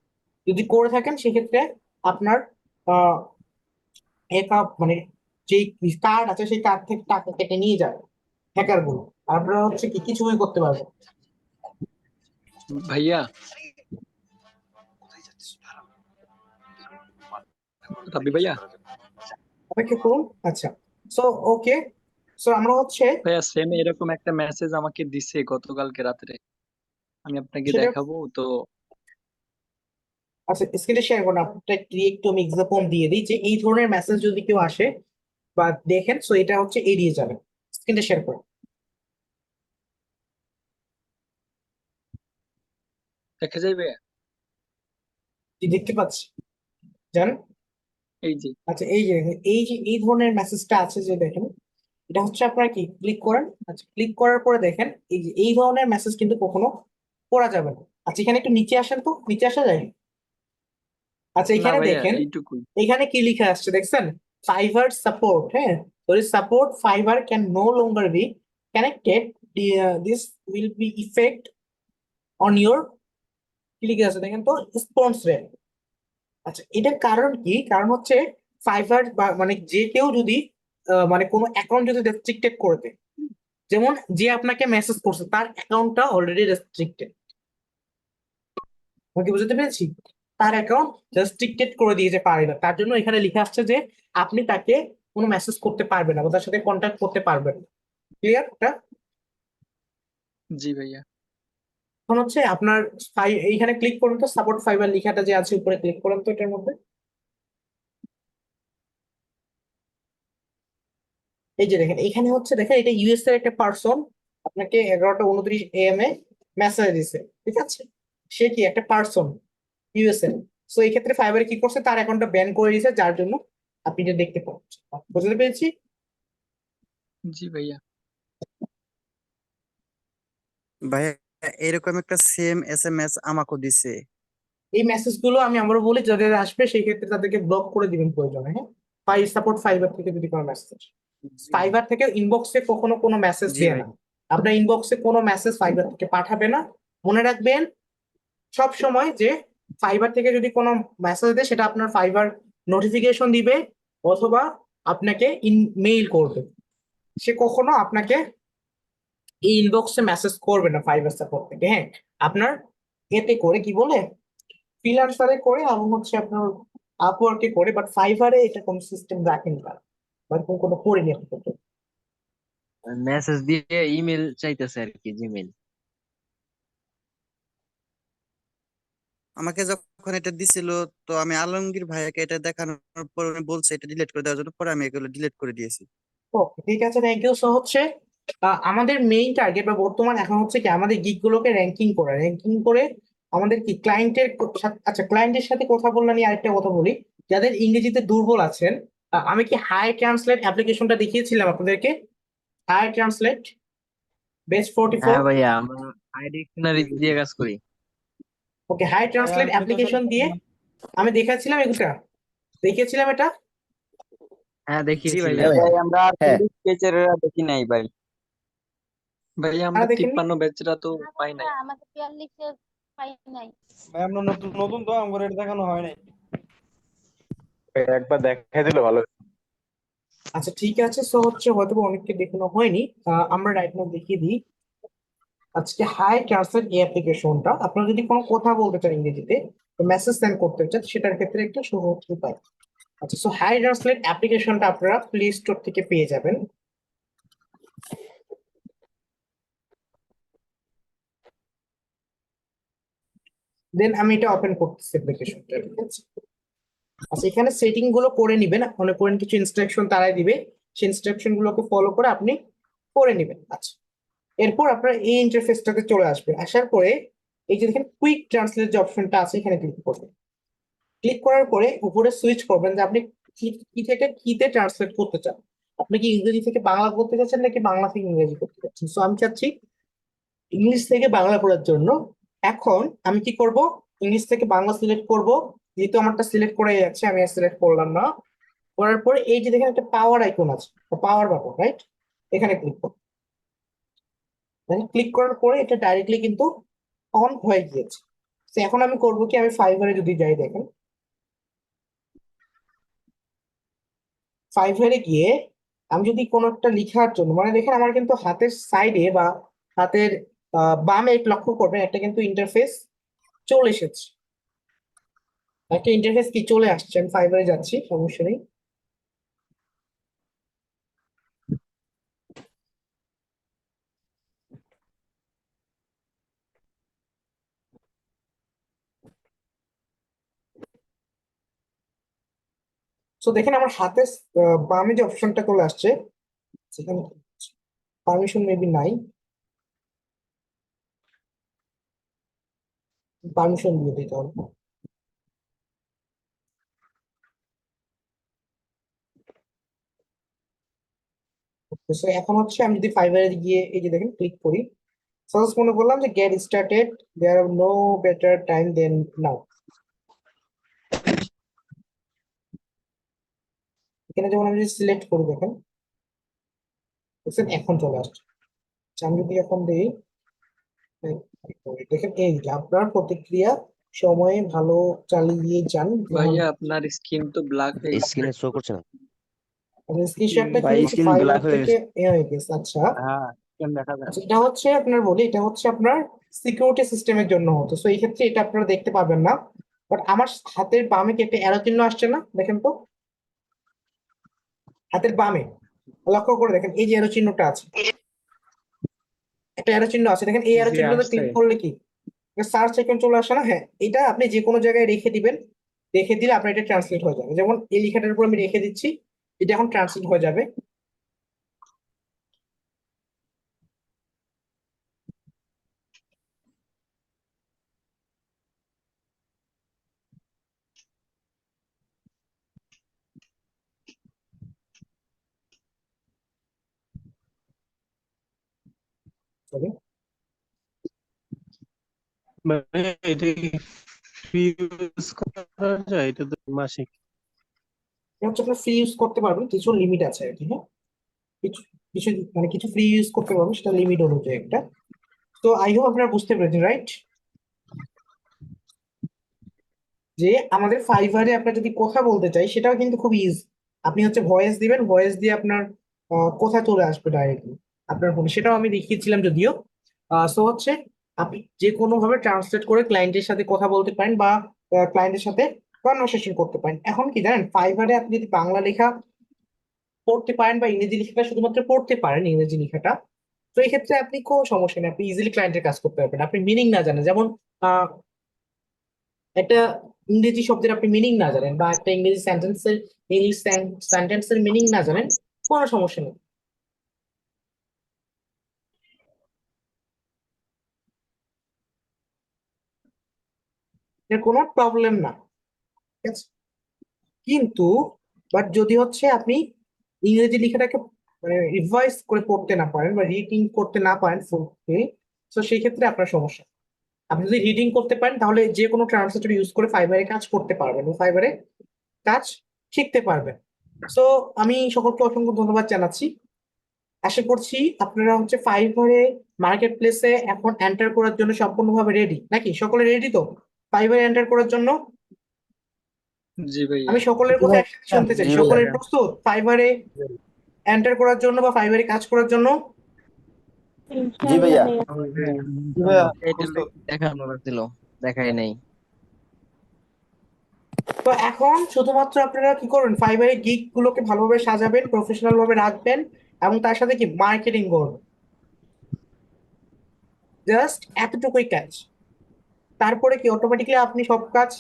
যদি করে থাকেন সেক্ষেত্রে আপনার আহ মানে যে কার্ড আছে সেই কার্ড থেকে টাকা কেটে নিয়ে যাবে হ্যাকার গুলো। আর আপনারা হচ্ছে কি কিছুই করতে পারবেন। ভাইয়া, রাব্বি ভাইয়া, অপেক্ষা করুন। আচ্ছা, সো ওকে, সো আমরা হচ্ছে ভাইয়া সেম এরকম একটা মেসেজ আমাকে দিছে গতকালকে রাত্রে, আমি আপনাকে সেটা, দেখাবো তো। আচ্ছা স্ক্রিনে শেয়ার করুন। আপনার একটু আমি এক্সাম্পল দিয়ে দিই যে এই ধরনের মেসেজ যদি কেউ আসে বা দেখেন, সো এটা হচ্ছে এড়িয়ে যাবেন। স্ক্রিনে শেয়ার করুন। দেখা যায় ভাইয়া? কি দেখতে পাচ্ছি জানেন? এই যে আচ্ছা, এই যে দেখেন, এই যে এই ধরনের মেসেজটা আছে যে দেখেন, এটা হচ্ছে আপনার কি ক্লিক করেন। আচ্ছা, ক্লিক করার পরে দেখেন এই যে এই ধরনের মেসেজ কিন্তু কখনো করা যাবে না। আচ্ছা, এখানে একটু নিচে আসেন তো, নিচে আসা যায়? আচ্ছা, না এখানে ভাইয়া, দেখেন, এইটুকুই। এখানে কি লিখা আসছে দেখছেন? ফাইবার সাপোর্ট, হ্যাঁ, support fibre can no longer be connected, this will be effect on your, কি লিখে আছে দেখেন তো, রেসপন্স রেট। আচ্ছা, এটার কারণ কি? কারণ হচ্ছে ফাইবার বা মানে যে কেউ যদি মানে কোনো অ্যাকাউন্ট যদি রেস্ট্রিক্টেড করে দেয়, যেমন যে আপনাকে মেসেজ করছে তার অ্যাকাউন্টটা অলরেডি রেস্ট্রিক্টেড, আমাকে বুঝতে পেরেছি? তার অ্যাকাউন্ট রেস্ট্রিক্টেড করে দিয়েছে ফাইবার, তার জন্য এখানে লিখে আসছে যে আপনি তাকে কোনো মেসেজ করতে পারবেন না বা তার সাথে কন্ট্যাক্ট করতে পারবেন না। ক্লিয়ার? এটা জি ভাইয়া। এখন হচ্ছে আপনার এইখানে ক্লিক করুন তো, সাপোর্ট ফাইবার লেখাটা যে আছে উপরে ক্লিক করুন তো এটার মধ্যে। এই যে দেখেন, এখানে হচ্ছে দেখেন এটা ইউএস এর একটা পার্সন আপনাকে 11:29 AM এ মেসেজ দিছে, ঠিক আছে? সে কি একটা পার্সন ইউএস এর। সো এই ক্ষেত্রে ফাইবারে কি করছে, তার অ্যাকাউন্টটা ব্যান করে দিয়েছে, যার জন্য আপনি এটা দেখতে পাচ্ছেন। বুঝতে পেরেছি? জি ভাইয়া। ভাইয়া এরকম একটা সেম SMS আমাকে দিছে। এই মেসেজ গুলো আমি আবারও বলি, যাদের আসবে সেই ক্ষেত্রে তাদেরকে ব্লক করে দিবেন প্রয়োজনে, হ্যাঁ? সাপোর্ট ফাইবার থেকে যদি কোনো মেসেজ, ফাইবার থেকে ইনবক্সে কখনো কোনো মেসেজ জি দেয় ভাই। না। আপনার ইনবক্সে কোনো মেসেজ ফাইবার থেকে পাঠাবে না, মনে রাখবেন সব সময় যে ফাইবার থেকে যদি কোনো মেসেজ দেয় সেটা আপনার ফাইবার নোটিফিকেশন দিবে অথবা আপনাকে মেইল করবে। সে কখনো আপনাকে এই ইনবক্সে মেসেজ করবে না ফাইবার সাপোর্ট থেকে। হ্যাঁ, আপনার এতে করে কি বলে ফ্রিল্যান্সারে করে এবং হচ্ছে আপনার আপওয়ার্কে করে, বাট ফাইবারে এটা কোনো সিস্টেম রাখেন না বা এরকম কোনো করেনি এখন পর্যন্ত। মেসেজ দিয়ে ইমেল চাইতেছে আর কি, জিমেইল। আমাকে যখন এটা দিছিল, তো আমি আলমগীর ভাইয়াকে এটা দেখানোর পর উনি বলছে এটা ডিলিট করে দেওয়ার জন্য, পরে আমি এগুলো ডিলিট করে দিয়েছি। ওকে, ঠিক আছে, থ্যাংক ইউ। সো হচ্ছে আমাদের মেইন টার্গেট বা বর্তমান এখন হচ্ছে কি আমাদের গিগ গুলোকে র্যাঙ্কিং করে আমাদের কি ক্লায়েন্টের আচ্ছা ক্লায়েন্টের সাথে কথা বললাম নিয়ে আরেকটা কথা বলি। যাদের ইংরেজিতে দুর্বল আছেন, আমি কি হাই ট্রান্সলেট অ্যাপ্লিকেশনটা দেখিয়েছিলাম আপনাদেরকে? Hi translate best 44। হ্যাঁ ভাইয়া, আমরা আই ডিকশনারি দিয়ে কাজ করি। ওকে, হাই ট্রান্সলেট অ্যাপ্লিকেশন দিয়ে আমি দেখাচ্ছিলাম এগুলা, দেখিয়েছিলাম এটা। হ্যাঁ জি দেখিয়েছি ভাইয়া। ভাইয়া। আমরা হ্যাঁ। দেখি নাই ভাই। ভাইয়া আমরা দেখেননি? 53 ব্যাচরা তো পাই নাই। আমাদের 42 পাই নাই। ভাই আমরা নতুন নতুন তো আমার এটা দেখানো হয় নাই। একবার দেখাই দিলে ভালো হতো। আচ্ছা ঠিক আছে, সো হচ্ছে হয়তো বা অনেককে দেখানো হয়নি, আমরা রাইট নাও দেখিয়ে দিই। আজকে হাই ট্রান্সলেট এই অ্যাপ্লিকেশনটা আপনারা যদি কোনো কথা বলতে চান ইংরেজিতে, মেসেজ সেন্ড করতে চান, সেটার ক্ষেত্রে একটা সহজ উপায়। আচ্ছা, সো হাই ট্রান্সলেট অ্যাপ্লিকেশনটা আপনারা প্লে স্টোর থেকে পেয়ে যাবেন। দেন আমি এটা ওপেন করতেছি অ্যাপ্লিকেশনটা, ঠিক আছে? আচ্ছা, এখানে সেটিং গুলো করে নিবেন, মনে করেন কিছু ইনস্ট্রাকশন তারাই দিবে, সেই ইনস্ট্রাকশন গুলোকে ফলো করে আপনি করে নিবেন। আচ্ছা, এরপর আপনারা এই ইন্টারফেসটাতে চলে আসবে। আসার পরে এই যে দেখেন কুইক ট্রান্সলেট যে অপশনটা আছে এখানে ক্লিক করবেন। ক্লিক করার পরে উপরে সুইচ করবেন যে আপনি কি থেকে কিতে ট্রান্সলেট করতে চান। আপনি কি ইংরেজি থেকে বাংলা করতে চাচ্ছেন নাকি বাংলা থেকে ইংরেজি করতে চাচ্ছেন? সো আমি চাচ্ছি ইংলিশ থেকে বাংলা করার জন্য। এখন আমি কি করব, ইংলিশ থেকে বাংলা সিলেক্ট করব, যেহেতু আমারটা সিলেক্ট করে যাচ্ছে আমি আর সিলেক্ট করলাম না। করার পরে এই যে দেখেন একটা পাওয়ার আইকন আছে, পাওয়ার বাটন, রাইট? এখানে ক্লিক করব। ক্লিক করার পরে এটা ডাইরেক্টলি কিন্তু অন হয়ে গিয়েছে। তো এখন আমি করব কি, আমি ফাইবারে যদি যাই, দেখেন ফাইবারে গিয়ে আমি যদি কোনো একটা লেখার জন্য, মানে দেখেন আমার কিন্তু হাতের সাইডে বা হাতের বামে লক্ষ্য করবেন একটা কিন্তু ইন্টারফেস চলে এসেছে, একটা ইন্টারফেস কি চলে আসছে। আমি ফাইবারে যাচ্ছি, সমস্যা নেই। তো দেখেন আমার হাতে বামে যে অপশনটা চলে আসছে, সেখানে পারমিশন মেবি নাই, পারমিশন দিয়ে দিতে হবে। So এখন হচ্ছে আমি যদি ফাইবারে গিয়ে এই যে দেখেন ক্লিক করি, সাপোজ মনে করলাম যে গেট স্টার্টেড, দেয়ার আর নো বেটার টাইম দেন নাও। এখানে যেমন আমি যদি সিলেক্ট করি, দেখেন এখন চলে আসছে। আচ্ছা, আমি যদি এখন দিই, দেখেন এই যে আপনার প্রতিক্রিয়া সময়ে ভালো চালিয়ে যান। ভাইয়া আপনার স্ক্রিন তো ব্ল্যাক হয়ে গেছে। স্ক্রিনে শো করছে না স্ক্রিনশটটা ভাই, কি screen ফাইবার black হয়ে থেকে হয়ে গেছে? আচ্ছা, হ্যাঁ কেন দেখা যায় আচ্ছা, এটা হচ্ছে আপনার বলি, এটা হচ্ছে আপনার সিকিউরিটি সিস্টেমের জন্য হতো। সো এই ক্ষেত্রে এটা আপনারা দেখতে পাবেন না, বাট আমার হাতের বামে কি একটা অ্যারো চিহ্ন আসছে না? দেখেন তো হাতের বামে লক্ষ্য করে দেখেন, এই যে অ্যারো চিহ্নটা আছে, একটা অ্যারো চিহ্ন আছে, দেখেন এই অ্যারো চিহ্নটা ক্লিক করলে কি সার্চ আইকন চলে আসে না? হ্যাঁ, এটা আপনি যে কোনো জায়গায় রেখে দিবেন, রেখে দিলে আপনার এটা ট্রান্সলেট হয়ে যাবে। যেমন এই লেখাটার উপর আমি রেখে দিচ্ছি, এটা এখন ট্রান্সলেট হয়ে যাবে। Sorry? এটা ফ্রি ইউজ করা যায়, এটা তো মাসিক। এটা হচ্ছে আপনার ফ্রি ইউজ করতে পারবেন, কিছু লিমিট আছে আর কি। হ্যাঁ, কিছু কিছু মানে কিছু ফ্রি ইউজ করতে পারবেন, সেটা লিমিট অনুযায়ী একটা। তো আই হোপ আপনারা বুঝতে পেরেছেন, রাইট? যে আমাদের ফাইবারে আপনার যদি কথা বলতে চাই সেটাও কিন্তু খুব ইজি। আপনি হচ্ছে ভয়েস দিবেন, ভয়েস দিয়ে আপনার কথা চলে আসবে ডাইরেক্টলি আপনার ফোনে, সেটাও আমি দেখিয়েছিলাম যদিও। সো হচ্ছে আপনি যে কোনো ভাবে ট্রান্সলেট করে ক্লায়েন্টের সাথে কথা বলতে পারেন বা ক্লায়েন্টের সাথে কনভারসেশন করতে পারেন। এখন কি জানেন, ফাইবারে আপনি যদি বাংলা লেখা পড়তে পারেন বা ইংরেজি লেখাটা শুধুমাত্র পড়তে পারেন, ইংরেজি লেখাটা, তো এই ক্ষেত্রে আপনি কোনো সমস্যা নেই, আপনি ইজিলি ক্লায়েন্টের কাজ করতে পারবেন। আপনি মিনিং না জানেন, যেমন একটা ইংরেজি শব্দের আপনি মিনিং না জানেন বা একটা ইংরেজি সেন্টেন্সের মিনিং না জানেন, কোনো সমস্যা নেই। এর কোনো প্রবলেম না, ঠিক আছে? কিন্তু বাট যদি হচ্ছে আপনি ইংরেজি লেখাটাকে মানে রিভাইজ করে পড়তে না পারেন বা রিডিং করতে না পারেন ফুললি, তো সেই ক্ষেত্রে আপনার সমস্যা। আপনি যদি রিডিং করতে পারেন তাহলে যে কোনো ট্রান্সলেটর ইউজ করে ফাইবারে কাজ করতে পারবেন, ফাইবারে কাজ শিখতে পারবেন। সো আমি সকলকে অসংখ্য ধন্যবাদ জানাচ্ছি। আশা করছি আপনারা হচ্ছে ফাইবারে মার্কেট প্লেসে এখন এন্টার করার জন্য সম্পূর্ণভাবে রেডি, নাকি সকলে রেডি তো ফাইবারে এন্টার করার জন্য? জি ভাইয়া। আমি সকলের কথা একসাথে শুনতে চাই, জি ভাইয়া। সকলের প্রস্তুত ফাইবারে এন্টার করার জন্য বা ফাইবারে কাজ করার জন্য? জি ভাইয়া। এটা দেখানো ছিল, দেখাই নাই। তো এখন শুধুমাত্র আপনারা কি করবেন, ফাইবারে গিগ গুলোকে ভালোভাবে সাজাবেন, প্রফেশনাল ভাবে রাখবেন এবং তার সাথে কি মার্কেটিং করবেন, জাস্ট এতটুকুই কাজ। তারপরে কি অটোমেটিক্যালি আপনি সব কাজ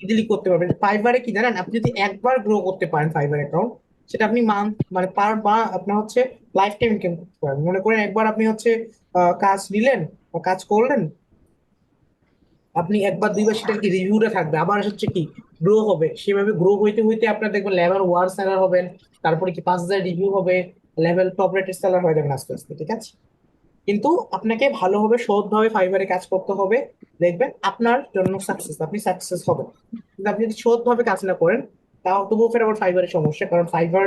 ইজিলি করতে পারবেন। ফাইবারে কি জানেন, আপনি যদি একবার গ্রো করতে পারেন ফাইবার অ্যাকাউন্ট, সেটা আপনি মান্থ মানে পার বা আপনার হচ্ছে লাইফ টাইম ইনকাম করতে পারবেন। মনে করেন একবার আপনি হচ্ছে কাজ নিলেন বা কাজ করলেন, আপনি একবার দুইবার সেটার কি রিভিউটা থাকবে, আবার হচ্ছে কি গ্রো হবে, সেভাবে গ্রো হইতে হইতে আপনার দেখবেন লেভেল 1 সেলার হবেন, তারপরে কি 5,000 রিভিউ হবে, লেভেল টপ রেটেড সেলার হয়ে যাবেন আস্তে আস্তে, ঠিক আছে? কিন্তু আপনাকে ভালোভাবে সৎভাবে ফাইবারে কাজ করতে হবে, দেখবেন আপনার জন্য সাকসেস, আপনি সাকসেস হবেন। কিন্তু আপনি যদি সৎভাবে কাজ না করেন তাও তবুও ফের আবার ফাইবারের সমস্যা, কারণ ফাইবার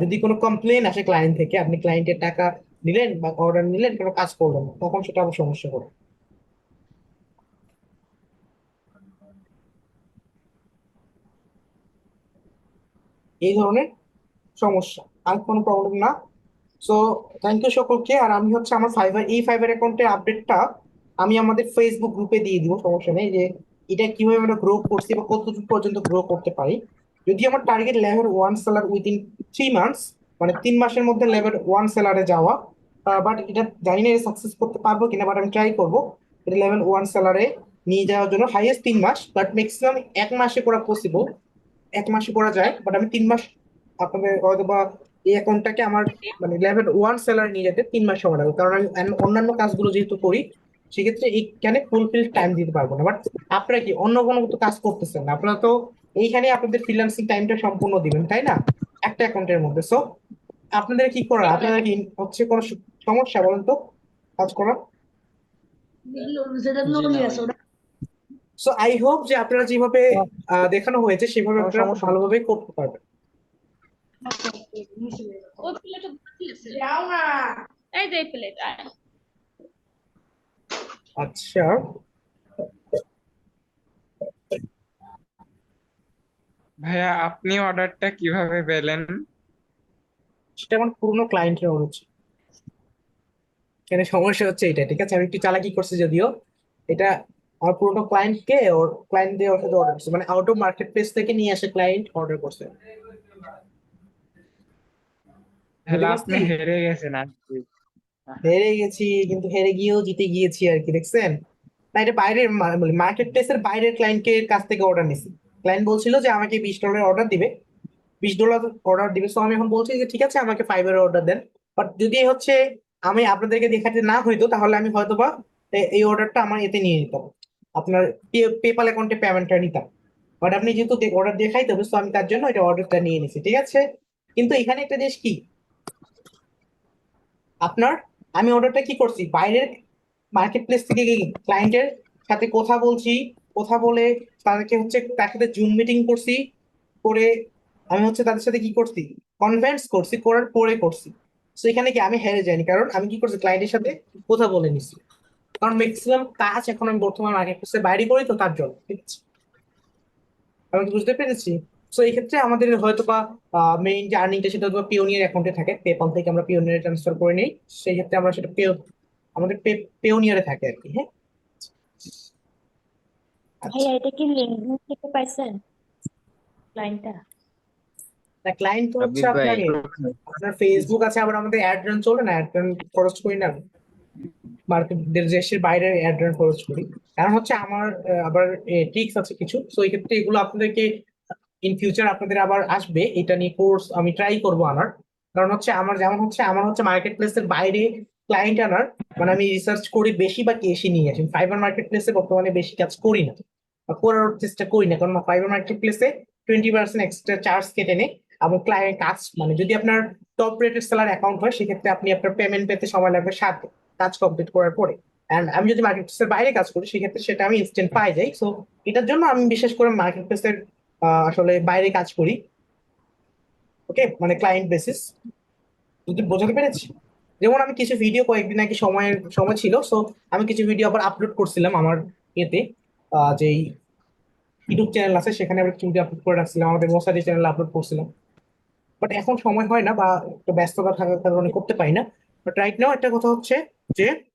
যদি কোনো কমপ্লেন আসে ক্লায়েন্ট থেকে, আপনি ক্লায়েন্টের টাকা নিলেন বা অর্ডার নিলেন কোনো কাজ করলেন না, তখন সেটা আবার সমস্যা হবে। এই ধরনের সমস্যা, আর কোনো প্রবলেম না। সো থ্যাংক ইউ সকলকে। আর আমি হচ্ছে আমার ফাইবার অ্যাকাউন্টের আপডেটটা আমি আমাদের ফেসবুক গ্রুপে দিয়ে দিব, সমস্যা নেই, যে এটা কিভাবে আমরা গ্রো করছি বা কতটুকু পর্যন্ত গ্রো করতে পারি। যদি আমার target level 1 seller within 3 months, মানে 3 মাসের মধ্যে লেভেল 1 সেলারে যাওয়া, বাট এটা জানি না সাকসেস করতে পারবো কিনা, বাট আমি ট্রাই করবো এটা লেভেল 1 সেলারে নিয়ে যাওয়ার জন্য। হাইয়েস্ট 3 মাস, বাট ম্যাক্সিমাম 1 মাসে করা পসিবল, 1 মাসে করা যায়, বাট আমি 3 মাস আপনাদের হয়তো বা এই অ্যাকাউন্টটাকে আমার মানে লেভেল 1 সেলার নিয়ে যেতে 3 মাস সময় লাগবে, কারণ আমি অন্যান্য কাজগুলো যেহেতু করি, সেক্ষেত্রে এইখানে ফুলফিল টাইম দিতে পারবো না। বাট আপনারা কি অন্য কোনো তো কাজ করতেছেন না, আপনারা তো এইখানে আপনাদের ফ্রিল্যান্সিং টাইমটা সম্পূর্ণ দিবেন, তাই না, একটা অ্যাকাউন্টের মধ্যে। সো আপনাদের কি করার, আপনারা কি হচ্ছে কোনো সমস্যা বলেন তো কাজ করার? সো আই হোপ যে আপনারা যেভাবে দেখানো হয়েছে সেভাবে আপনারা খুব ভালোভাবে করতে পারবেন। ওই প্লেটে যাও না, এই যে প্লেট। আচ্ছা, ভাইয়া আপনি অর্ডারটা কিভাবে পেলেন? সেটা আমার পুরনো ক্লায়েন্টের হচ্ছে, এখানে সমস্যা হচ্ছে এটা, ঠিক আছে? আমি একটু চালাকি করছি যদিও, এটা আমার পুরোনো ক্লায়েন্টকে ওর ক্লায়েন্ট দিয়ে ওর সাথে অর্ডার করছে, মানে আউট অফ মার্কেট প্লেস থেকে নিয়ে আসে ক্লায়েন্ট অর্ডার করছে। তাহলে বুঝতে আপনি পারছি? হেরে গেছেন আজকে। হেরে গেছি, কিন্তু হেরে গিয়েও জিতে গিয়েছি আর কি, দেখছেন? না, এটা বাইরের মার্কেট প্লেসের বাইরের ক্লায়েন্টকে কাছ থেকে অর্ডার নিছি। ক্লায়েন্ট বলছিল যে আমাকে $20 অর্ডার দিবে, $20 অর্ডার দিবে। তো আমি এখন বলছি যে ঠিক আছে আমাকে ফাইবারের অর্ডার দেন। বাট যদি হচ্ছে আমি আপনাদেরকে দেখাতে না হইতো তাহলে আমি হয়তো বা এই অর্ডারটা আমার এতে নিয়ে নিতাম, আপনার পেপাল অ্যাকাউন্টে পেমেন্টটা নিতাম। বাট আপনি যেহেতু অর্ডার দেখাইতে হবে, তো আমি তার জন্য এটা অর্ডারটা নিয়ে নিছি, ঠিক আছে? কিন্তু এখানে একটা জিনিস কি, আপনার আমি অর্ডারটা কি করছি, বাইরের মার্কেট প্লেস থেকে ক্লায়েন্টের সাথে কথা বলছি, কথা বলে তাদেরকে হচ্ছে তার সাথে জুম মিটিং করছি, করে আমি হচ্ছে তাদের সাথে কি করছি, কনভিন্স করছি, করার পরে করছি। তো এখানে কি আমি হেরে যাইনি, কারণ আমি কি করছি ক্লায়েন্টের সাথে কথা বলে নিছি, কারণ ম্যাক্সিমাম কাজ এখন আমি বর্তমান মার্কেট প্লেসে বাইরে করি, তো তার জন্য, ঠিক আছে? আমি কি বুঝতে পেরেছি? সো এই ক্ষেত্রে আমাদের হয়তো বা মেইন যে আর্নিংটা সেটা হয়তো পিওনিয়ার অ্যাকাউন্টে থাকে, পেপাল থেকে আমরা পিওনিয়ারে ট্রান্সফার করে নিই, সেই ক্ষেত্রে আমরা সেটা আমাদের পেওনিয়ারে থাকে আর কি। হ্যাঁ, আচ্ছা। ভাইয়া এটা কি লিঙ্ক থেকে পাইছেন লাইনটা? ক্লায়েন্ট তো হচ্ছে হাবিব ভাই আপনার ফেসবুক আছে, আবার আমাদের অ্যাড রান চলে না, অ্যাড রান খরচ করি না মার্কেট দেশের বাইরে অ্যাড রান খরচ করি। কারণ হচ্ছে আমার আবার ট্রিক্স আছে কিছু, তো এই ক্ষেত্রে এগুলো আপনাদেরকে ইন ফিউচার আপনাদের আবার আসবে, এটা নিয়ে কোর্স আমি ট্রাই করবো আনার। কারণ হচ্ছে আমার হচ্ছে মার্কেট প্লেসের বাইরে ক্লায়েন্ট আনার, মানে আমি রিসার্চ করি বেশি বা বেশি নিয়ে আসি। ফাইবার মার্কেট প্লেসে বর্তমানে বেশি কাজ করি না বা করার চেষ্টা করি না, কারণ ফাইবার মার্কেট প্লেসে 20% এক্সট্রা চার্জ কেটে নেয়। এবং ক্লায়েন্ট কাজ মানে যদি আপনার টপ রেটেড সেলার অ্যাকাউন্ট হয়, সেক্ষেত্রে আপনি আপনার পেমেন্ট পেতে সময় লাগবে 7 দিন কাজ কমপ্লিট করার পরে। এন্ড আমি যদি মার্কেট প্লেসের বাইরে কাজ করি, সেক্ষেত্রে সেটা আমি ইনস্ট্যান্ট পাই যাই। সো এটার জন্য আমি বিশেষ করে মার্কেট প্লেসের আসলে বাইরে কাজ করি। ওকে, মানে ক্লায়েন্ট বেসিস, যদি বোঝাতে পেরেছি। যেমন আমি কিছু ভিডিও কয়েকদিন আগে সময় ছিল, সো আমি কিছু ভিডিও আবার আপলোড করছিলাম আমার ইয়েতে, যেই ইউটিউব চ্যানেল আছে সেখানে আমি কিছু ভিডিও আপলোড করে রাখছিলাম, আমাদের মশারি চ্যানেলে আপলোড করছিলাম। বাট এখন সময় হয় না বা একটু ব্যস্ততা থাকার কারণে করতে পারি না। বাট রাইট নাও একটা কথা হচ্ছে যে